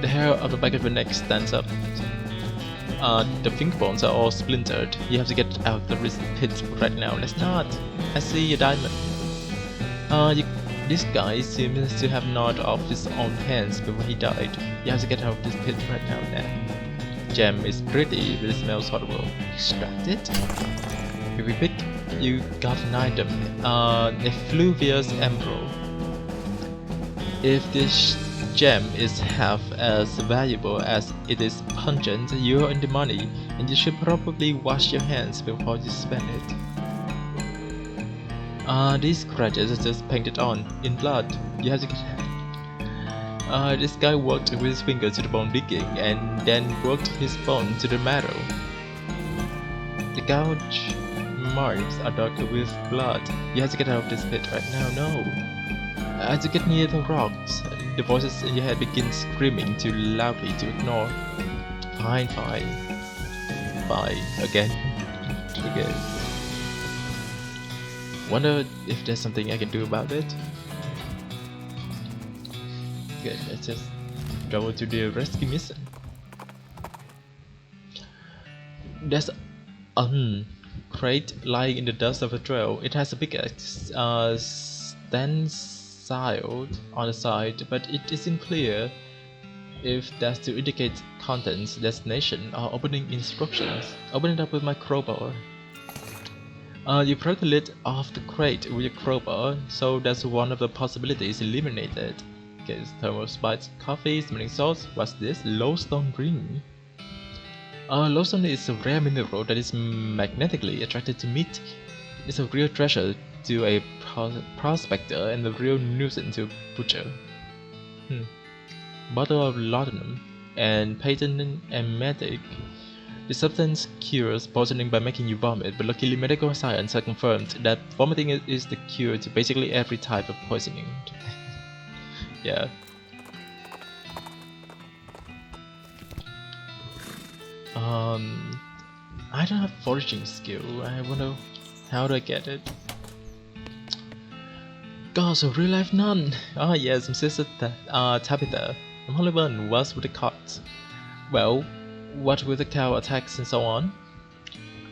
The hair of the back of your neck stands up. The finger bones are all splintered. You have to get out of this pit right now. Let's not. I see a diamond. This guy seems to have gnawed off his own hands before he died. You have to get out of this pit right now. gem is pretty, but it smells horrible. Extract it. If we pick, you got an item. Effluvious emerald. If this gem is half as valuable as it is pungent, you're in the money, and you should probably wash your hands before you spend it. These scratches are just painted on in blood. You have to get. This guy worked with his fingers to the bone digging, and then worked his bone to the marrow. The gouge marks are dark with blood. You have to get out of this pit right now. No. As you get near the rocks, the voices in your head begin screaming too loudly to ignore. Fine. Again. Wonder if there's something I can do about it. Good, let's just go to the rescue mission. There's a crate lying in the dust of the trail. It has a big stenciled on the side, but it isn't clear if that's to indicate contents, destination, or opening instructions. Open it up with my crowbar. You broke the lid off the crate with your crowbar, so that's one of the possibilities eliminated. Okay, thermal spice, coffee, smelling salts. What's this? Loathing ring. Loathing is a rare mineral that is magnetically attracted to meat. It's a real treasure to a prospector and a real nuisance to a butcher. Bottle of laudanum and patent emetic. The substance cures poisoning by making you vomit, but luckily medical science has confirmed that vomiting is the cure to basically every type of poisoning. Yeah. I don't have foraging skill. I wonder how do I get it? Gosh, a real life nun! Ah yes, I'm Sister Tabitha. I'm only one. What's with the cart? Well, what with the cow attacks and so on?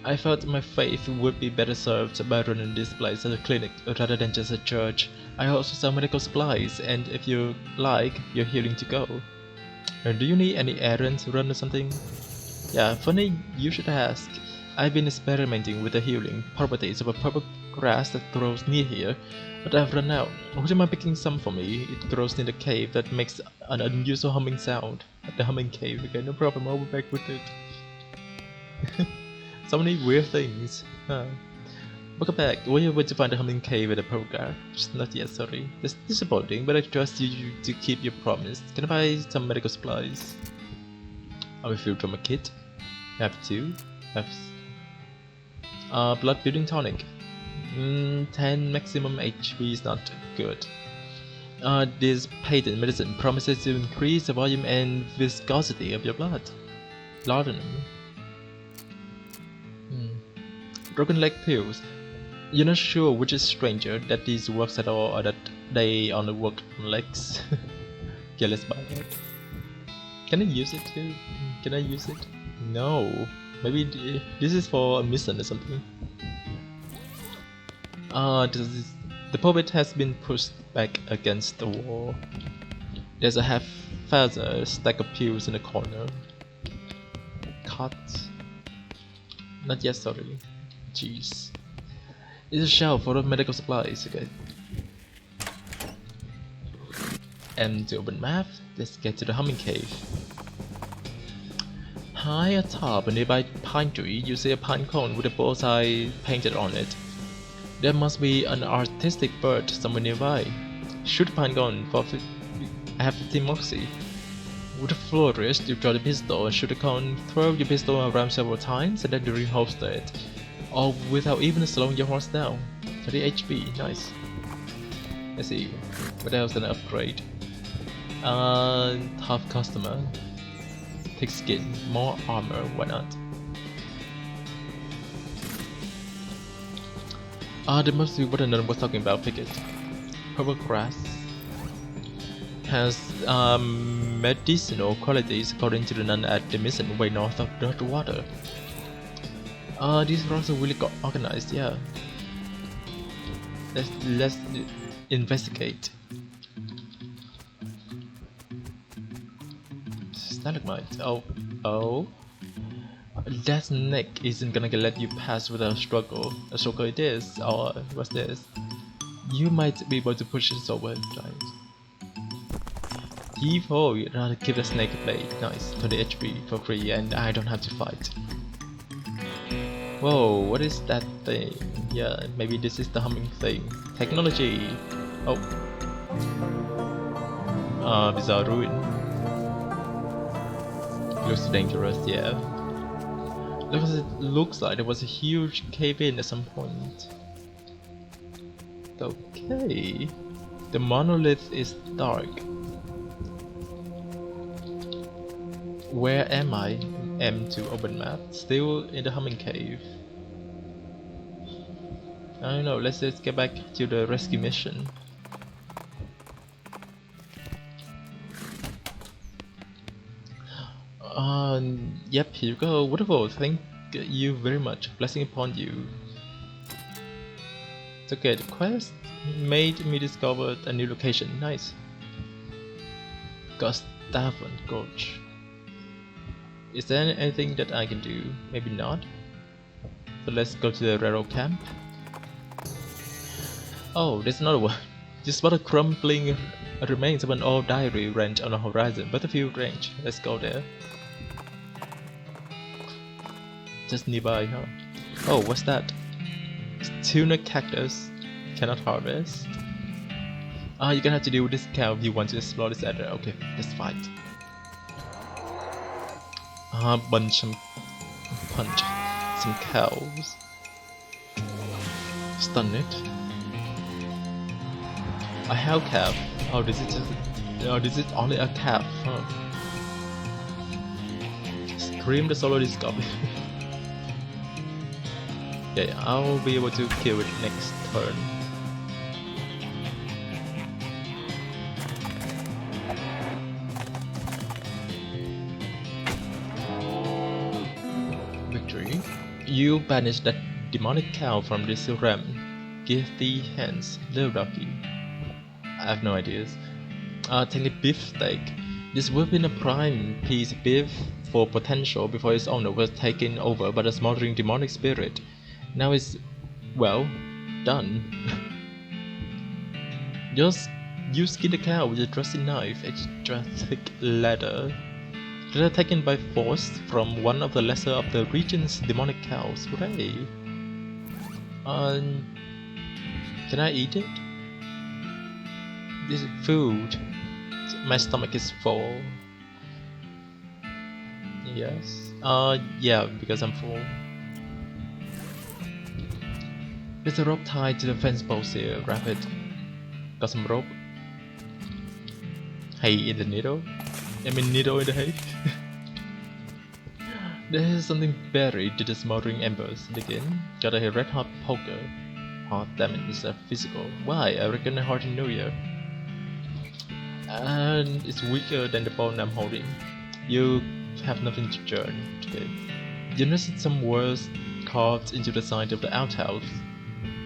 I felt my faith would be better served by running this place as a clinic rather than just a church. I also sell medical supplies, and if you like, you're healing to go. Do you need any errands run or something? Yeah, funny you should ask. I've been experimenting with the healing properties of a purple grass that grows near here, but I've run out. Would you mind picking some for me? It grows near the cave that makes an unusual humming sound. At the humming cave, okay, no problem, I'll be back with it. So many weird things. Welcome back. Were you able to find the humming cave at the purple grass? Not yet, sorry. That's disappointing, but I trust you to keep your promise. Can I buy some medical supplies? I will fill from a kit. Have 2. Have blood building tonic. 10 maximum HP is not good. This patent medicine promises to increase the volume and viscosity of your blood. Laudanum. Broken leg pills. You're not sure which is stranger, that these works at all or that they only work on legs. Okay, let's buy that. Can I use it too? Can I use it? No. Maybe this is for a mission or something. The puppet has been pushed back against the wall. There's a half-feather stack of pills in the corner. Cut. Not yet, sorry. Jeez. It's a shelf full of medical supplies, okay. And to open map, let's get to the humming cave. High atop a nearby pine tree, you see a pine cone with a bullseye painted on it. There must be an artistic bird somewhere nearby. Shoot the pine cone for I have 15 moxie. With a flourish, you draw the pistol and shoot the cone, throw your pistol around several times and then reholster it. All without even slowing your horse down. 30 HP, nice. Let's see, what else can I upgrade? Tough customer. Thick skin, more armor, why not? That must be what another was talking about, Pickle. Purple grass has medicinal qualities according to the nun at the mission way north of Dirt Water. These rocks are really organized, yeah. Let's investigate. Stalagmite. Oh. That snake isn't gonna let you pass without struggle. A struggle it is, or what's this? You might be able to push it over, right? P.4, you'd rather give the snake a blade. Nice, 20 HP for free, and I don't have to fight. Whoa, what is that thing? Yeah, maybe this is the humming thing. Technology! Oh. Bizarre ruin. Looks dangerous, yeah. It looks like there was a huge cave-in at some point. Okay. The monolith is dark. Where am I? M to open map. Still in the humming cave. I don't know, let's just get back to the rescue mission. Yep, here you go. Wonderful, thank you very much. Blessing upon you. It's okay, the quest made me discover a new location. Nice. Gustavon Gorge. Is there anything that I can do? Maybe not. So let's go to the railroad camp. Oh, there's another one. Just spot a crumbling remains of an old diary ranch on the horizon. Battlefield range. Let's go there. Just nearby, huh? Oh, what's that? Tuna cactus. Cannot harvest. You're gonna have to deal with this cow if you want to explore this area. Okay, let's fight. Punch some cows. Stun it. A hell calf. Oh, this is only a calf, huh? Scream the solo discovery. Yeah, I'll be able to kill it next turn. Victory. You banish that demonic cow from this realm. Give thee hands, little ducky. I have no ideas. Take a beefsteak. This would have been a prime piece of beef for potential before its owner was taken over by the smoldering demonic spirit. Now it's, well, done. Just you skin the cow with a trusty knife, extra thick leather. They are taken by force from one of the lesser of the region's demonic cows. Hooray! Can I eat it? This is food. My stomach is full. Yes. Yeah, because I'm full. There's a rope tied to the fence post here. Grab it. Got some rope. Hay in the needle. I mean needle in the hay. There's something buried to the smoldering embers. Dig in. Got a red hot poker. Oh damn it, it's a physical. Why? I reckon I hardly know you. And it's weaker than the bone I'm holding. You have nothing to churn. Okay. You noticed some words carved into the side of the outhouse.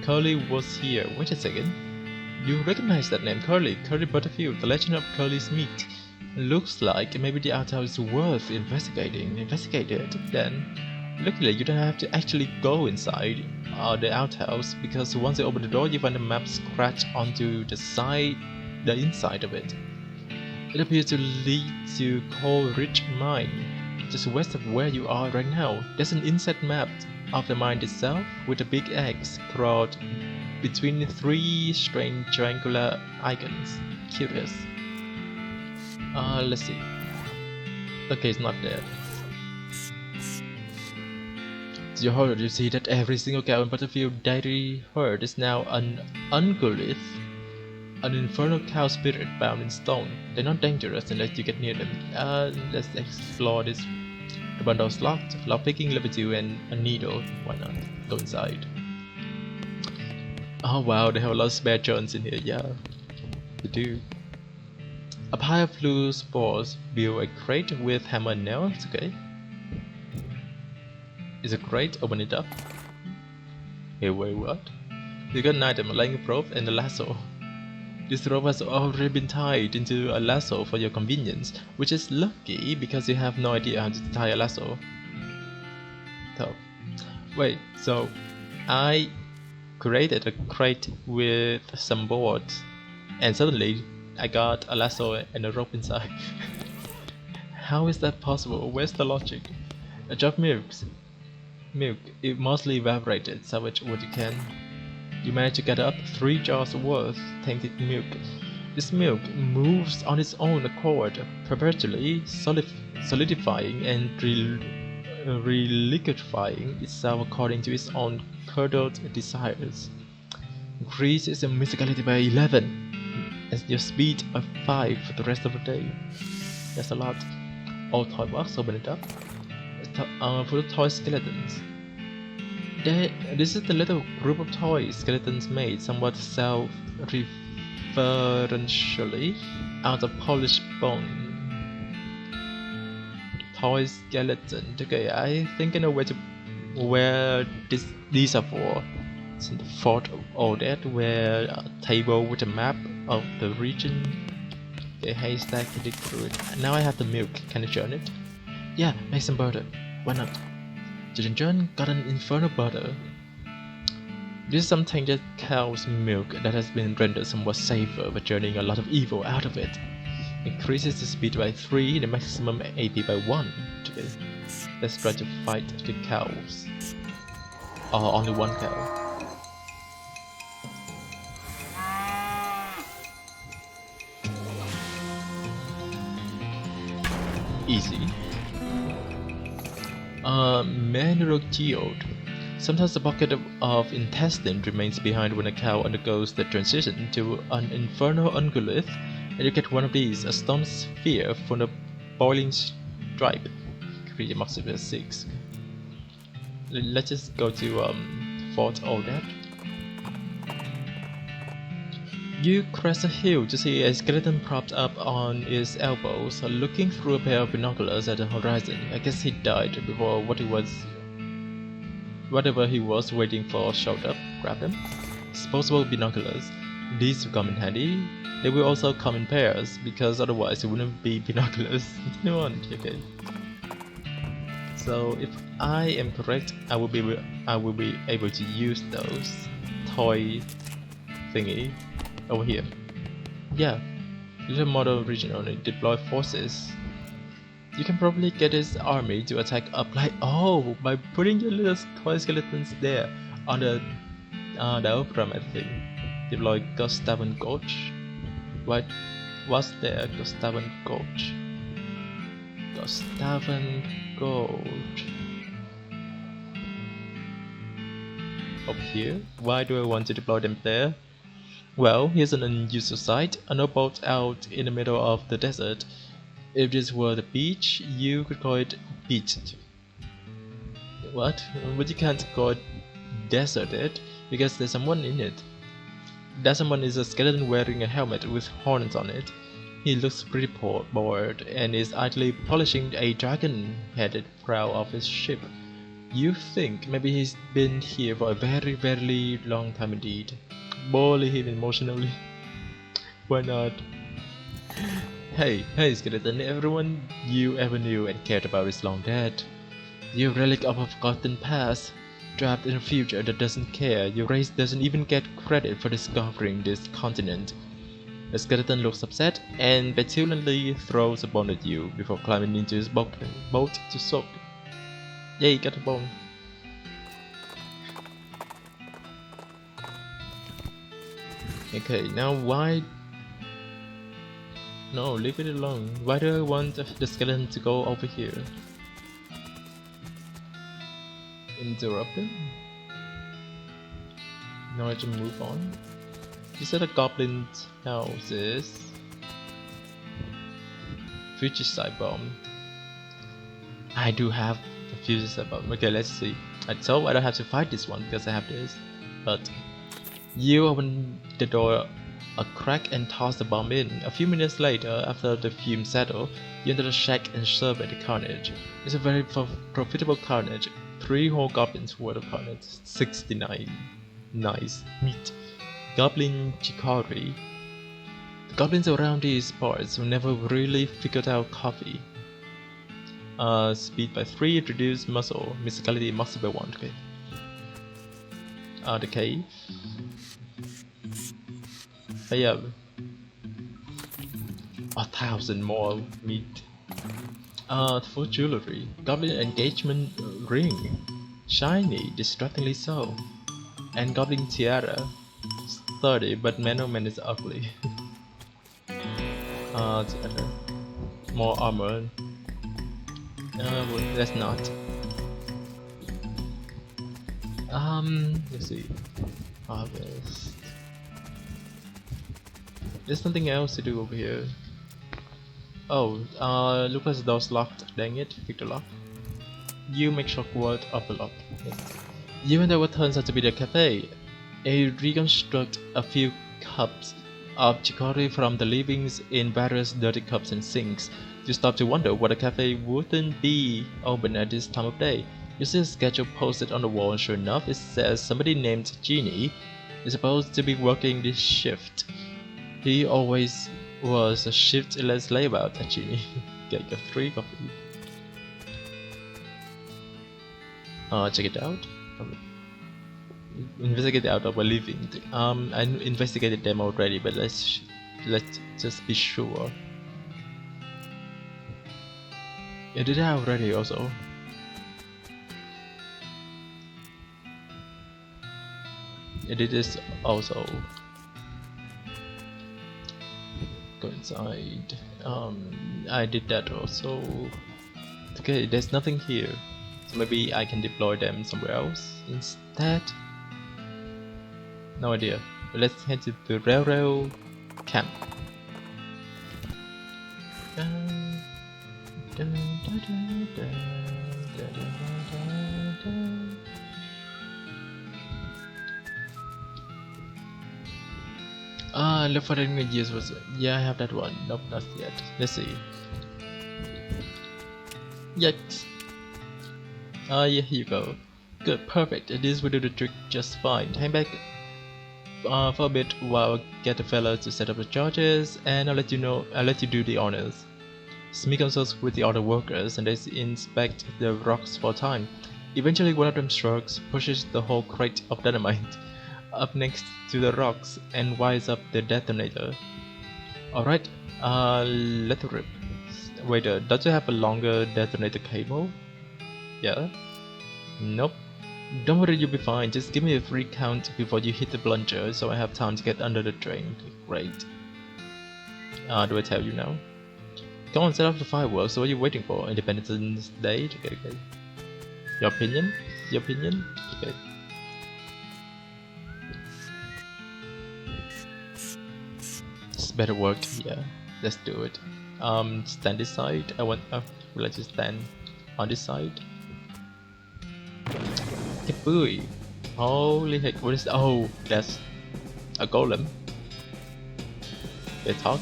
Curly was here. Wait a second. You recognize that name, Curly. Curly Butterfield, the legend of Curly's meat. Looks like maybe the outhouse is worth investigating. Investigate it, then. Luckily, you don't have to actually go inside the outhouse, because once you open the door, you find a map scratched onto the inside of it. It appears to lead to Coal Ridge Mine, just west of where you are right now. There's an inset map of the mine itself with a big X crawled between 3 strange triangular icons. Curious. Let's see. Okay, it's not there. To your horror, you see that every single cow in Battlefield Diary herd is now an ungolith, an infernal cow spirit bound in stone. They're not dangerous unless you get near them. Let's explore this. The bundle's locked. Lockpicking, level 2, and a needle. Why not? Go inside. Oh wow, they have a lot of spare joints in here. Yeah, they do. A pile of blue spores. Build a crate with hammer and nails. Okay. Is a crate? Open it up. Hey, wait, what? You got an item, a laying rope and a lasso. This rope has already been tied into a lasso for your convenience, which is lucky because you have no idea how to tie a lasso. Wait, so I created a crate with some boards, and suddenly I got a lasso and a rope inside. How is that possible? Where's the logic? A jar of milk, it mostly evaporated. Salvage what you can. You managed to get up 3 jars worth tainted milk. This milk moves on its own accord, perpetually solidifying and reliquifying itself according to its own curdled desires. Increase its musicality by 11 and your speed by 5 for the rest of the day. That's a lot. All toy box, open it up. For the toy skeletons. This is the little group of toy skeletons made somewhat self-referentially out of polished bone. Toy skeleton. Okay, I think I know where these are for. It's in the fort of all that, where a table with a map of the region. Okay, haystack, dig through it. Now I have the milk. Can I churn it? Yeah, make some butter. Why not? John got an infernal butter. This is some tainted cow's milk that has been rendered somewhat safer by churning a lot of evil out of it. Increases the speed by 3, the maximum AP by 1. Okay. Let's try to fight the cows. Or only one cow. Easy. Manual geode. Sometimes a bucket of intestine remains behind when a cow undergoes the transition to an infernal ungulith, and you get one of these, a stone sphere from the boiling stripe. Create max level 6. Let's just go to Fort all that. You crest a hill to see a skeleton propped up on its elbows, looking through a pair of binoculars at the horizon. I guess he died before whatever he was waiting for showed up. Grab them. Disposable binoculars. These will come in handy. They will also come in pairs, because otherwise it wouldn't be binoculars. Okay. So if I am correct, I will be able to use those toy thingy over here. Yeah, little model regional and deploy forces. You can probably get his army to attack up like by putting your little toy skeletons there on the pyramid thing. Deploy Gustavan Gulch. What's there? Gustavan Gulch. Gustavan Gulch. Up here? Why do I want to deploy them there? Well, here's an unusual site, a no boat out in the middle of the desert. If this were the beach, you could call it beached. What? But you can't call it deserted, because there's someone in it. That someone is a skeleton wearing a helmet with horns on it. He looks pretty bored and is idly polishing a dragon-headed prow of his ship. You think maybe he's been here for a very, very long time indeed. Bully him emotionally. Why not? Hey skeleton, everyone you ever knew and cared about is long dead. You're a relic of a forgotten past, trapped in a future that doesn't care. Your race doesn't even get credit for discovering this continent. The skeleton looks upset and petulantly throws a bone at you before climbing into his boat to soak. Yay, got a bone. Okay, now why... No, leave it alone. Why do I want the skeleton to go over here? Interrupting? Now I have to move on. You said a goblin's house is... Fugicide bomb. I do have the fugicide bomb. Okay, let's see. So I don't have to fight this one because I have this. But you open the door a crack and toss the bomb in. A few minutes later, after the fumes settle, you enter the shack and survey the carnage. It's a very profitable carnage. 3 whole goblins worth of carnage. 69. Nice. Meat. Goblin chicory. The goblins around these parts never really figured out coffee. Speed by 3, reduce muscle. Musicality max by 1. Okay. The cave. I have 1,000 more meat. For jewelry, goblin engagement ring, shiny, distractingly so, and goblin tiara, sturdy, but man is ugly. Tiara. More armor. Well, that's not. Let's see. Harvest. There's nothing else to do over here. Oh, looks like the door's locked. Dang it, pick the lock. You make short work of the lock. Yes. You enter what turns out to be the cafe. A reconstruct a few cups of chicory from the leavings in various dirty cups and sinks. You stop to wonder what a cafe wouldn't be open at this time of day. You see a schedule posted on the wall, and sure enough, it says somebody named Genie is supposed to be working this shift. He always was a shiftless layout at Genie. Get 3 coffee. Check it out. Investigate out of a living. I investigated them already, but let's just be sure. I did that already also. I did this also. Go inside. I did that also. Okay, there's nothing here. So maybe I can deploy them somewhere else instead. No idea. But let's head to the railroad camp. Look for the years was yeah, I have that one. Nope, not yet. Let's see. Yikes. Yeah, here you go. Good, perfect. This will do the trick just fine. Hang back for a bit while I get the fella to set up the charges, and I'll let you do the honors. Smee consults with the other workers, and they inspect the rocks for a time. Eventually, one of them shrugs, pushes the whole crate of dynamite up next to the rocks, and wires up the detonator. Alright, let it rip. Wait, does it have a longer detonator cable? Yeah? Nope. Don't worry, you'll be fine. Just give me a free count before you hit the plunger so I have time to get under the drain. Great. Do I tell you now? Come on, set off the fireworks. So what are you waiting for? Independence Day? Okay. Your opinion? Okay. This better work. Yeah. Let's do it. Stand this side. Let's just stand on this side. Kapooey! Holy heck, what is oh, that's a golem. They talk.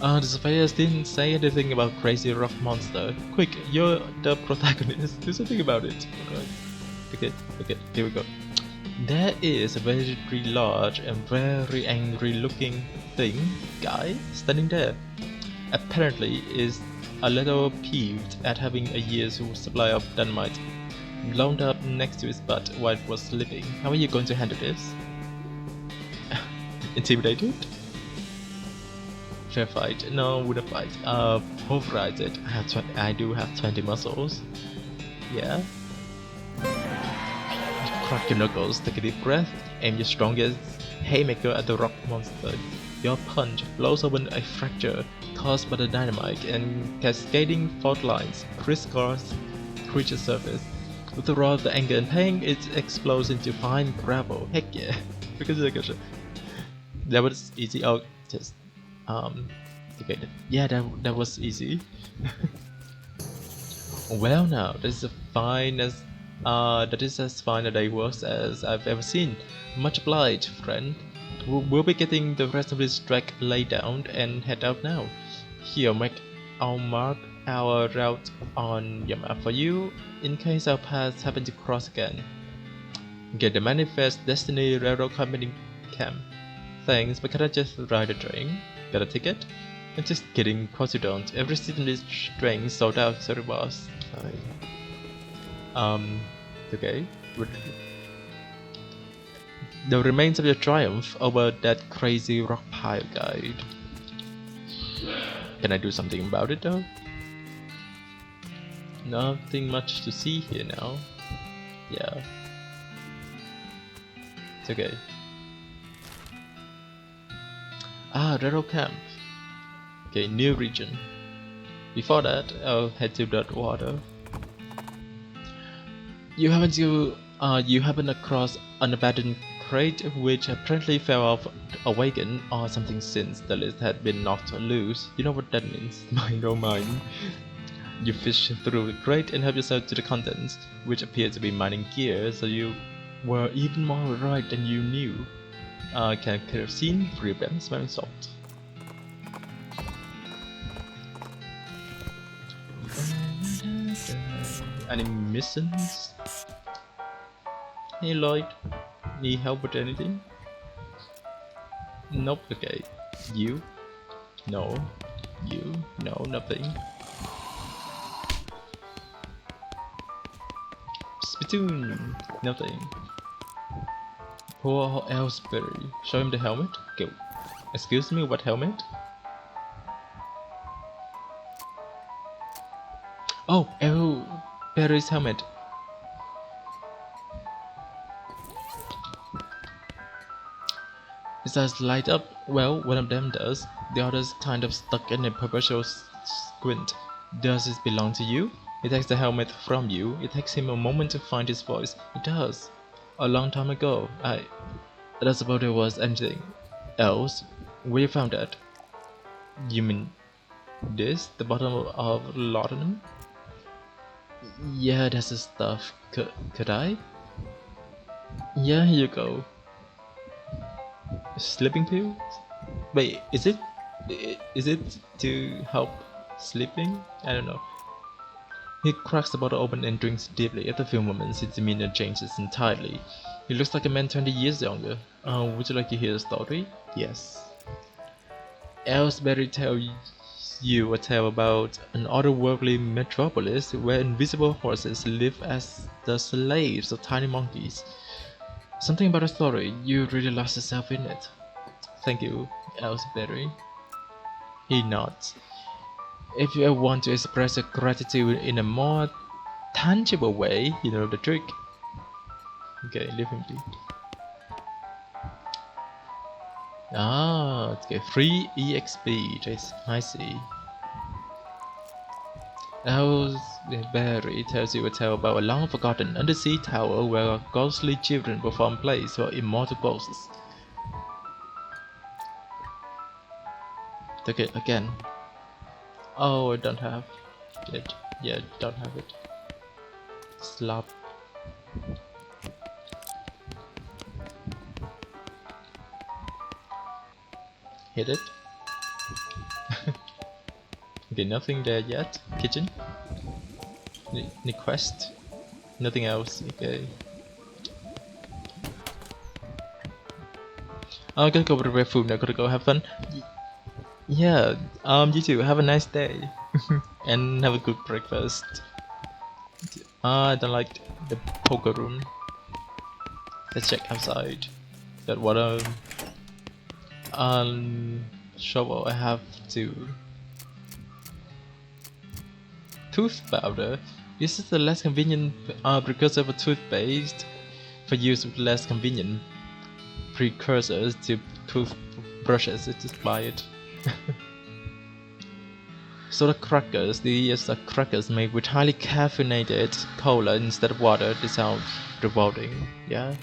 The surveyors didn't say anything about crazy rock monster. Quick, you're the protagonist. Do something about it. Okay, here we go. There is a very large and very angry looking guy standing there. Apparently is a little peeved at having a year's supply of dynamite blown up next to his butt while it was sleeping. How are you going to handle this? Intimidated? Fair fight? No, wouldn't fight. Pulverize it. I do have 20 muscles. Yeah. Crack your knuckles, take a deep breath, aim your strongest haymaker at the rock monster. Your punch blows open a fracture caused by the dynamite, and cascading fault lines crisscross creature's surface. With the roar of the anger and pain, it explodes into fine gravel. Heck yeah! Because that was easy. Oh, just okay. Yeah, that was easy. Well, now this is as fine a day works as I've ever seen. Much obliged, friend. We'll be getting the rest of this track laid down and head out now. Here, I'll mark our route on your map for you in case our paths happen to cross again. Get the Manifest Destiny Railroad Company camp. Thanks, but can I just ride a train? Got a ticket? I'm just kidding, of course you don't. Every seat in this train sold out, so it was. Okay. The remains of your triumph over that crazy rock pile guide. Can I do something about it though? Nothing much to see here now. Yeah. It's okay. Ah, Rero Camp. Okay, new region. Before that, I'll head to that water. You happen across an abandoned crate which apparently fell off a wagon or something since the lid had been knocked loose. You know what that means? Mine oh mine. You fish through the crate and help yourself to the contents, which appear to be mining gear, so you were even more right than you knew. Can kerosene, free them, smelling salt. Any missions? Hey Lloyd, need help with anything? Nope, okay. You? No. You? No, nothing. Spittoon! Nothing. Poor Ellsbury. Show him the helmet? Go. Excuse me, what helmet? Oh, Ellsbury's helmet. It does light up. Well, one of them does. The other's kind of stuck in a perpetual squint. Does it belong to you? He takes the helmet from you. It takes him a moment to find his voice. It does. A long time ago. That's about there was anything else. Where you found that? You mean this? The bottom of laudanum? Yeah, that's the stuff. Could I? Yeah, here you go. Sleeping pills? Wait, is it to help sleeping? I don't know. He cracks the bottle open and drinks deeply. After a few moments, his demeanor changes entirely. He looks like a man 20 years younger. Would you like to hear a story? Yes. Ellsbury tells you a tale about an otherworldly metropolis where invisible horses live as the slaves of tiny monkeys. Something about the story, you really lost yourself in it. Thank you, Ellsbury. He nods. If you want to express your gratitude in a more tangible way, you know the trick. Okay, leave him be. Ah, okay, free EXP. I see. Ellsbury tells you a tale about a long-forgotten undersea tower where ghostly children perform plays for immortal ghosts. Take it again. Oh, I don't have it. Yeah, don't have it. Slap. Hit it. Okay, nothing there yet. Kitchen. Any quest? Nothing else. Okay. I'm gonna go prepare food now. Gotta go have fun. Yeah. You too. Have a nice day. And have a good breakfast. I don't like the poker room. Let's check outside. That water. Shovel. I have to. Tooth powder. This is the less convenient precursor for toothpaste for use with less convenient precursors to toothbrushes. Just buy it. Soda crackers. These are crackers made with highly caffeinated cola instead of water. They sound revolting. Yeah.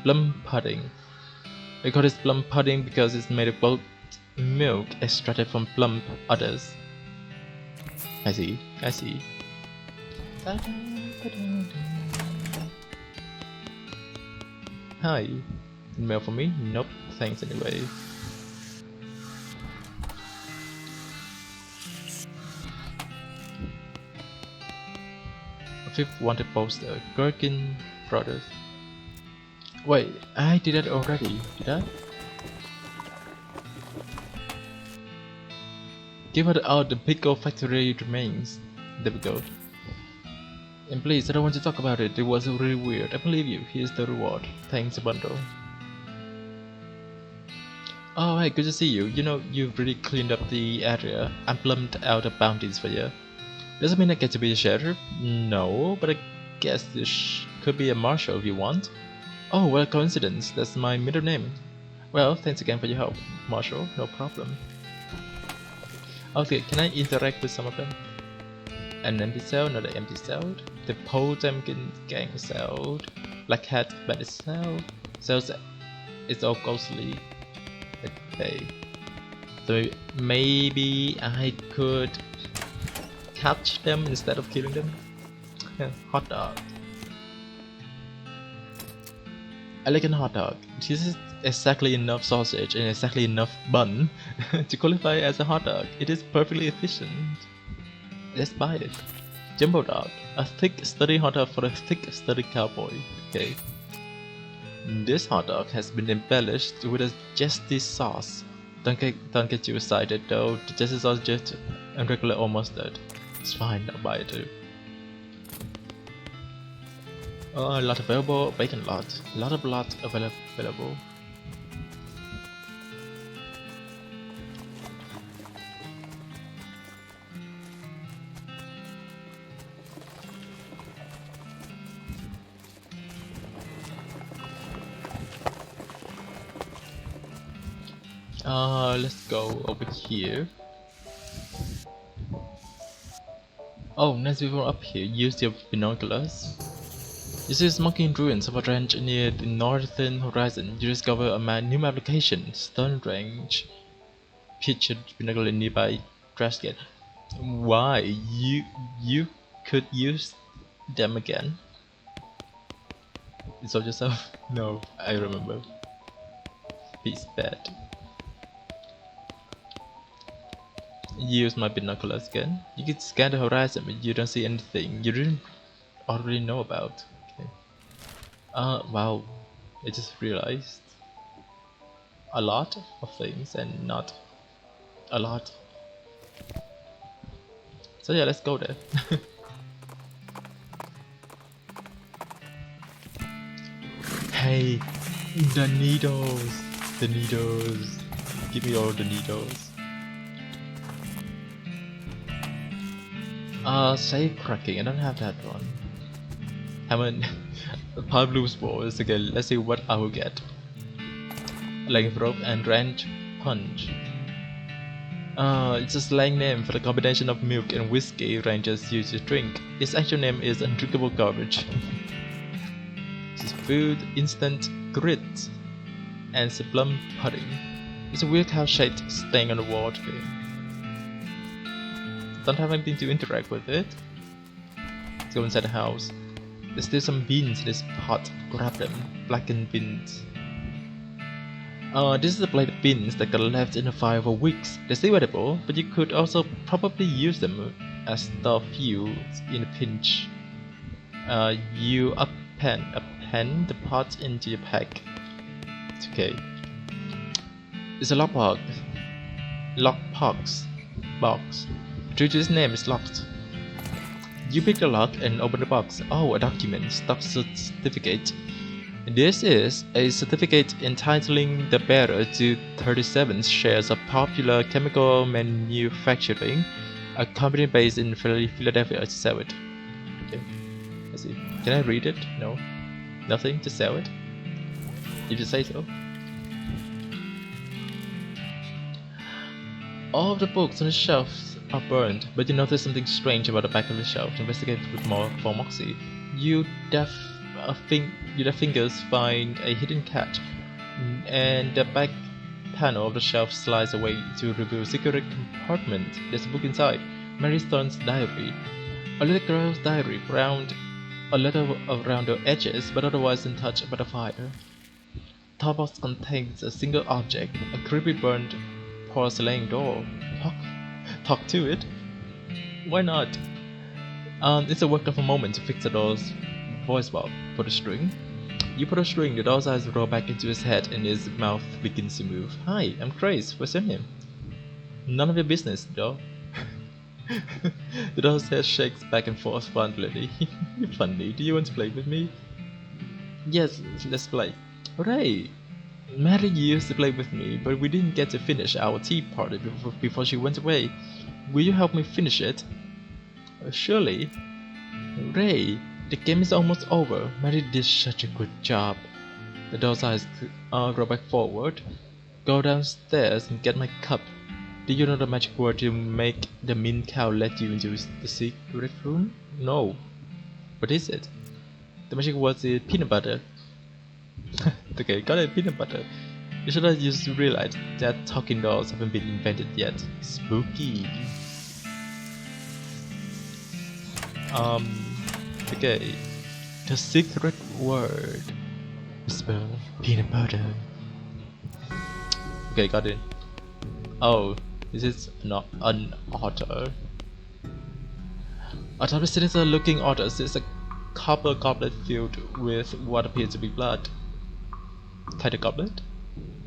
Plum pudding. We call this plum pudding because it's made of both milk extracted from plum udders. I see. I see. Hi. Mail for me? Nope. Thanks anyway. A fifth wanted poster. Gherkin Brothers. Wait, I did that already. Did I? Give her out the Pickle factory remains. There we go. And please, I don't want to talk about it. It was really weird. I believe you. Here's the reward. Thanks, bundle. Oh, hey, good to see you. You know, you've really cleaned up the area and plumbed out the bounties for you. Doesn't mean I get to be a sheriff. No, but I guess this could be a marshal if you want. Oh, what a coincidence. That's my middle name. Well, thanks again for your help, Marshal. No problem. Okay, can I interact with some of them? An empty cell, another empty cell. The Potemkin gang cell. Black Hat bandit cell. Cells, it's all ghostly. Okay. So maybe I could catch them instead of killing them? Hot dog. I like a hot dog. This is exactly enough sausage and exactly enough bun to qualify as a hot dog. It is perfectly efficient. Let's buy it. Jumbo dog. A thick, sturdy hot dog for a thick, sturdy cowboy. Okay. This hot dog has been embellished with a zesty sauce. Don't get too excited though. The zesty sauce is just a regular or mustard. It's fine, I'll buy it too. Oh, a lot available, bacon lot. A lot available. Let's go over here. Oh, nice view from up here. Use your binoculars. You see smoking ruins of a ranch near the northern horizon. You discover a new application, Stone Range. Pictured binocular nearby trash can. Why? You could use them again? You saw yourself? No, I remember. Peace bad. Use my binoculars again. You can scan the horizon, but you don't see anything you didn't already know about. Okay. Wow. I just realized a lot of things and not a lot. So yeah, let's go there. Hey, the needles. The needles. Give me all the needles. Safe cracking. I don't have that one. Haven't. Power blues balls. Okay, let's see what I will get. Length rope and ranch punch. It's a slang name for the combination of milk and whiskey rangers use to drink. Its actual name is undrinkable garbage. This is food, instant grit, and sublime pudding. It's a weird house-shaped stain on the wall today. Don't have anything to interact with it. Let's go inside the house. There's still some beans in this pot. Grab them. Blackened beans. This is a plate of beans that got left in the fire for weeks. They're still edible, but you could also probably use them as stuff fuel in a pinch. You append the pot into your pack. It's okay. It's a lockbox. Box. Due to its name, it's locked. You pick the lock and open the box. Oh, a document. Stock certificate. This is a certificate entitling the bearer to 37 shares of Popular Chemical Manufacturing, a company based in Philadelphia, to sell it. Okay, let's see. Can I read it? No. Nothing to sell it? If you say so. All of the books on the shelves are burned, but you notice something strange about the back of the shelf. Investigate with more for Moxie. Your fingers find a hidden cat, and the back panel of the shelf slides away to reveal a secret compartment. There's a book inside. Mary Stone's diary. A little girl's diary, a little around the edges, but otherwise untouched by the fire. Top box contains a single object, a creepy burned porcelain doll. Talk to it? Why not? It's a work of a moment to fix the doll's voice box. Put a string. You put a string, the doll's eyes roll back into his head and his mouth begins to move. Hi, I'm Grace. What's your name? None of your business, doll. The doll's head shakes back and forth fondly. You're funny. Do you want to play with me? Yes, let's play. Hooray! Mary used to play with me, but we didn't get to finish our tea party before she went away. Will you help me finish it? Surely. Ray, the game is almost over. Mary did such a good job. The doll's eyes roll back forward. Go downstairs and get my cup. Do you know the magic word to make the mean cow let you into the secret room? No. What is it? The magic word is peanut butter. Okay, got it, peanut butter. You should have just realized that talking dolls haven't been invented yet. Spooky. Okay. The secret word. Whisper peanut butter. Okay, got it. Oh, this is not an otter. Atop the sinister looking otter sits a copper goblet filled with what appears to be blood. Kind of goblet?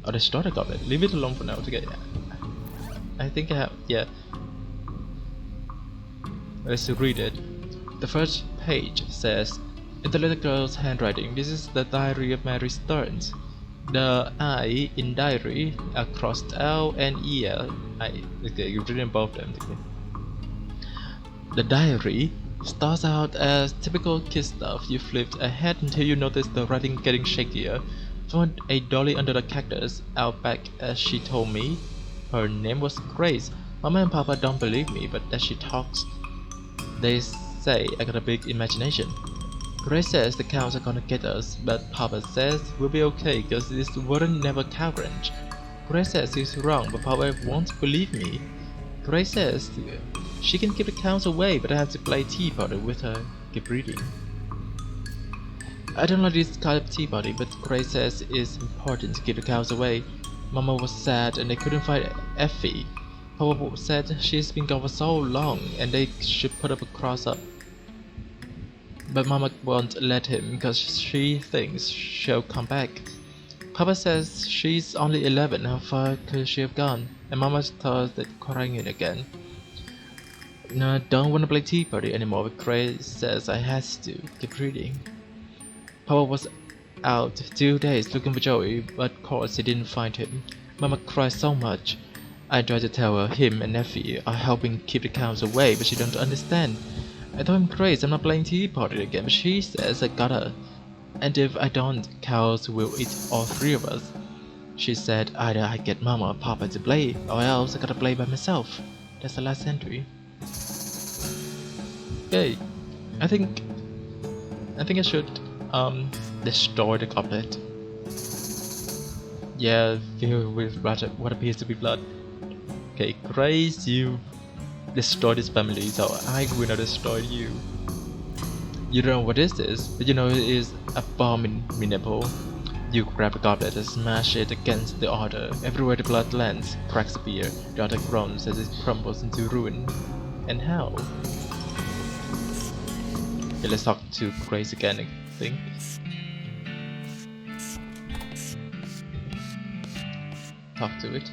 Or destroy the goblet? Leave it alone for now. Okay. I think I have. Yeah. Let's read it. The first page says, in the little girl's handwriting, this is the diary of Mary Stearns. The I in diary are crossed L and EL. Okay, you've written both of them. Okay. The diary starts out as typical kid stuff. You flipped ahead until you notice the writing getting shakier. Found a dolly under the cactus out back as she told me. Her name was Grace. Mama and Papa don't believe me, but as she talks, they say I got a big imagination. Grace says the cows are gonna get us, but Papa says we'll be okay because this weren't never cow ranch. Grace says he's wrong, but Papa won't believe me. Grace says she can keep the cows away, but I have to play tea party with her. Keep reading. I don't like this kind of tea party, but Grace says it's important to keep the cows away. Mama was sad and they couldn't find Effie. Papa said she's been gone for so long and they should put up a cross up. But Mama won't let him because she thinks she'll come back. Papa says she's only 11, how far could she have gone? And Mama starts crying again. No, I don't want to play tea party anymore, but Grace says I has to. Keep reading. Papa was out 2 days looking for Joey, but of course he didn't find him. Mama cried so much. I tried to tell her him and Effie are helping keep the cows away, but she don't understand. I told him, Grace, I'm not playing tea party again, but she says I gotta. And if I don't, cows will eat all three of us. She said either I get Mama or Papa to play, or else I gotta play by myself. That's the last entry. Okay, I think I should destroy the goblet. Yeah, filled with what appears to be blood. Okay, Grace, you destroyed this family, so I will not destroy you. You don't know what this is, but you know it is abominable. You grab the goblet and smash it against the altar. Everywhere the blood lands, cracks appear. The altar groans as it crumbles into ruin. And how? Okay, let's talk to Grace again, I think. Talk to it.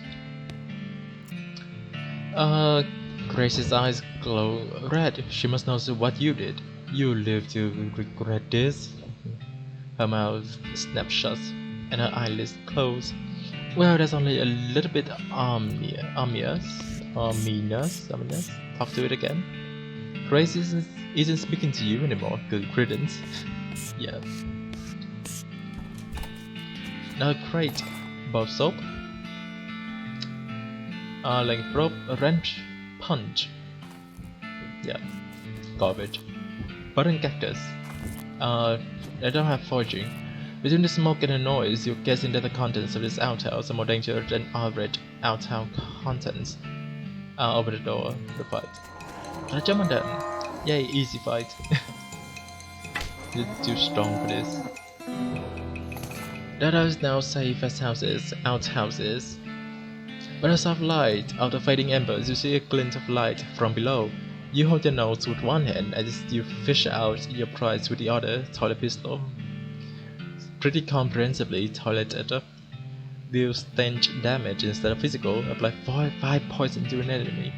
Grace's eyes glow red. She must know what you did. You live to regret this. Her mouth snapped shut and her eyelids closed. Well, that's only a little bit ominous. Talk to it again. Grace isn't speaking to you anymore. Good riddance. Yeah. Now crate. Both soap. Like rope, wrench, punch. Yeah. Garbage. Button cactus. I don't have foraging. Between the smoke and the noise, you're guessing that the contents of this outhouse are more dangerous than average outhouse contents. Open the door. The fight. Can I jump on them? Yay, easy fight. You're too strong for this. That house is now safe as outhouses. By the soft light of the fading embers, you see a glint of light from below. You hold your nose with one hand as you fish out your prize with the other. Toilet pistol. Pretty comprehensively toileted up. Deal stench damage instead of physical. Apply 5 poison to an enemy.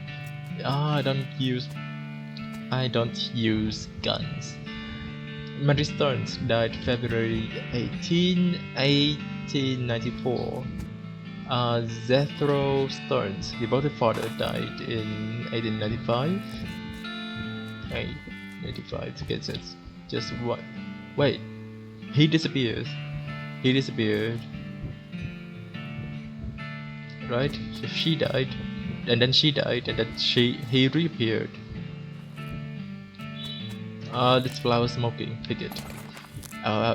I don't use guns. Mary Stearns died February 18, 1894. Zethro Stearns, devoted father, died in 1895. 1895. Okay, so it's just what? Wait, he disappeared. He disappeared. Right? So she died, and then she died, and then he reappeared. This flower smoking. Pick it.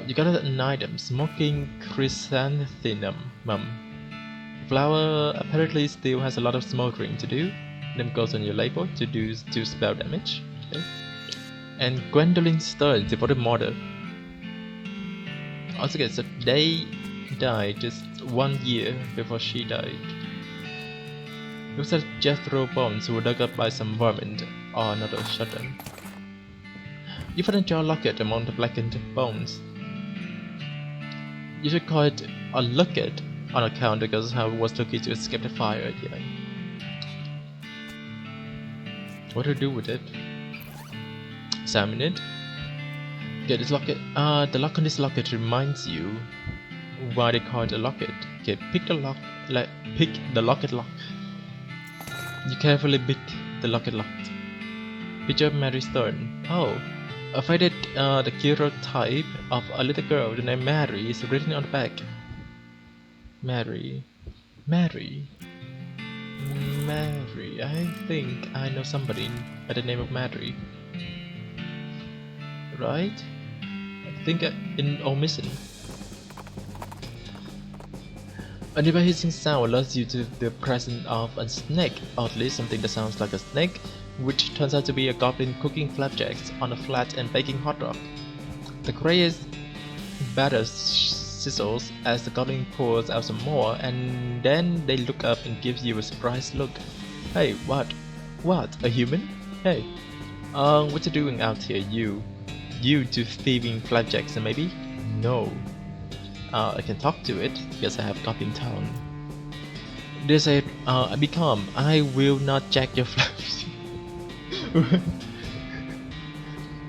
You got an item. Smoking chrysanthemum. Flower apparently still has a lot of smoldering to do. Then goes on your label to do 2 spell damage. Okay. And Gwendolyn Stern, devoted mother. Also, okay, so they died just 1 year before she died. Looks like Jethro bones were dug up by some vermin or another shotgun. You find a jaw locket among the blackened bones. You should call it a locket on account because how it was lucky to escape the fire. Yeah. What to do with it? Examine it. Okay, this locket. The lock on this locket reminds you why they call it a locket. Okay, pick the locket lock. You carefully pick the locket lock. Picture of Mary Stern. Oh, a faded the type of a little girl. The name Mary is written on the back. Mary. I think I know somebody by the name of Mary. Right? I think in Old Mission. A nearby hissing sound alerts you to the presence of a snake, or at least something that sounds like a snake, which turns out to be a goblin cooking flapjacks on a flat and baking hot dog. The craze batter sizzles as the goblin pours out some more, and then they look up and give you a surprised look. Hey, what? A human? Hey, what you doing out here, you? You two thieving flapjacks, maybe? No. I can talk to it because I have goblin tongue. They said, I will not jack your flaps.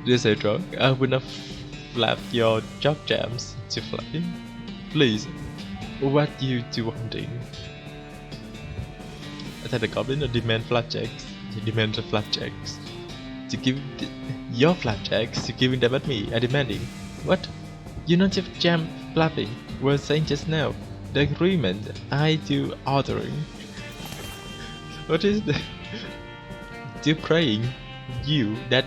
They say, drunk, I will not flap your jog jams to fly. Please, what you two wanting? Attack the goblin or demand flapjacks? You demand the flapjacks. To give your flapjacks, you're giving them at me. I'm demanding. What? You not just jam flapping. We're saying just now. The agreement I do ordering. What is that? Still praying you that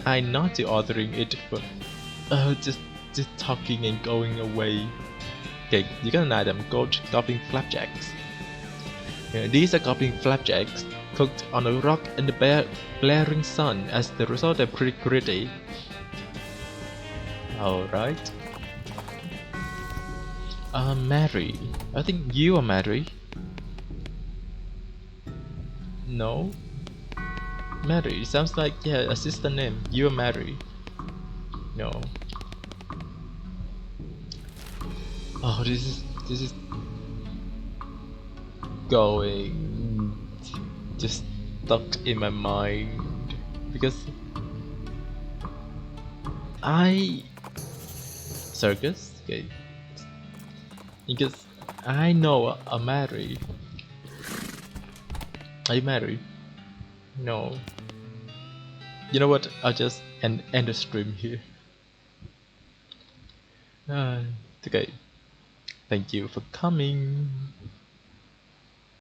I not to ordering it for just talking and going away. Okay, you got an item called goblin flapjacks. These are goblin flapjacks cooked on a rock in the blaring sun. As the result, they're pretty gritty. Alright. Mary. I think you are Mary. No? Mary. Sounds like, yeah, a sister name. You are Mary. No. Oh, this is going just stuck in my mind because circus. Okay. Because I know a Mary. Are you married? No. You know what? I'll just end the stream here. Okay. Thank you for coming.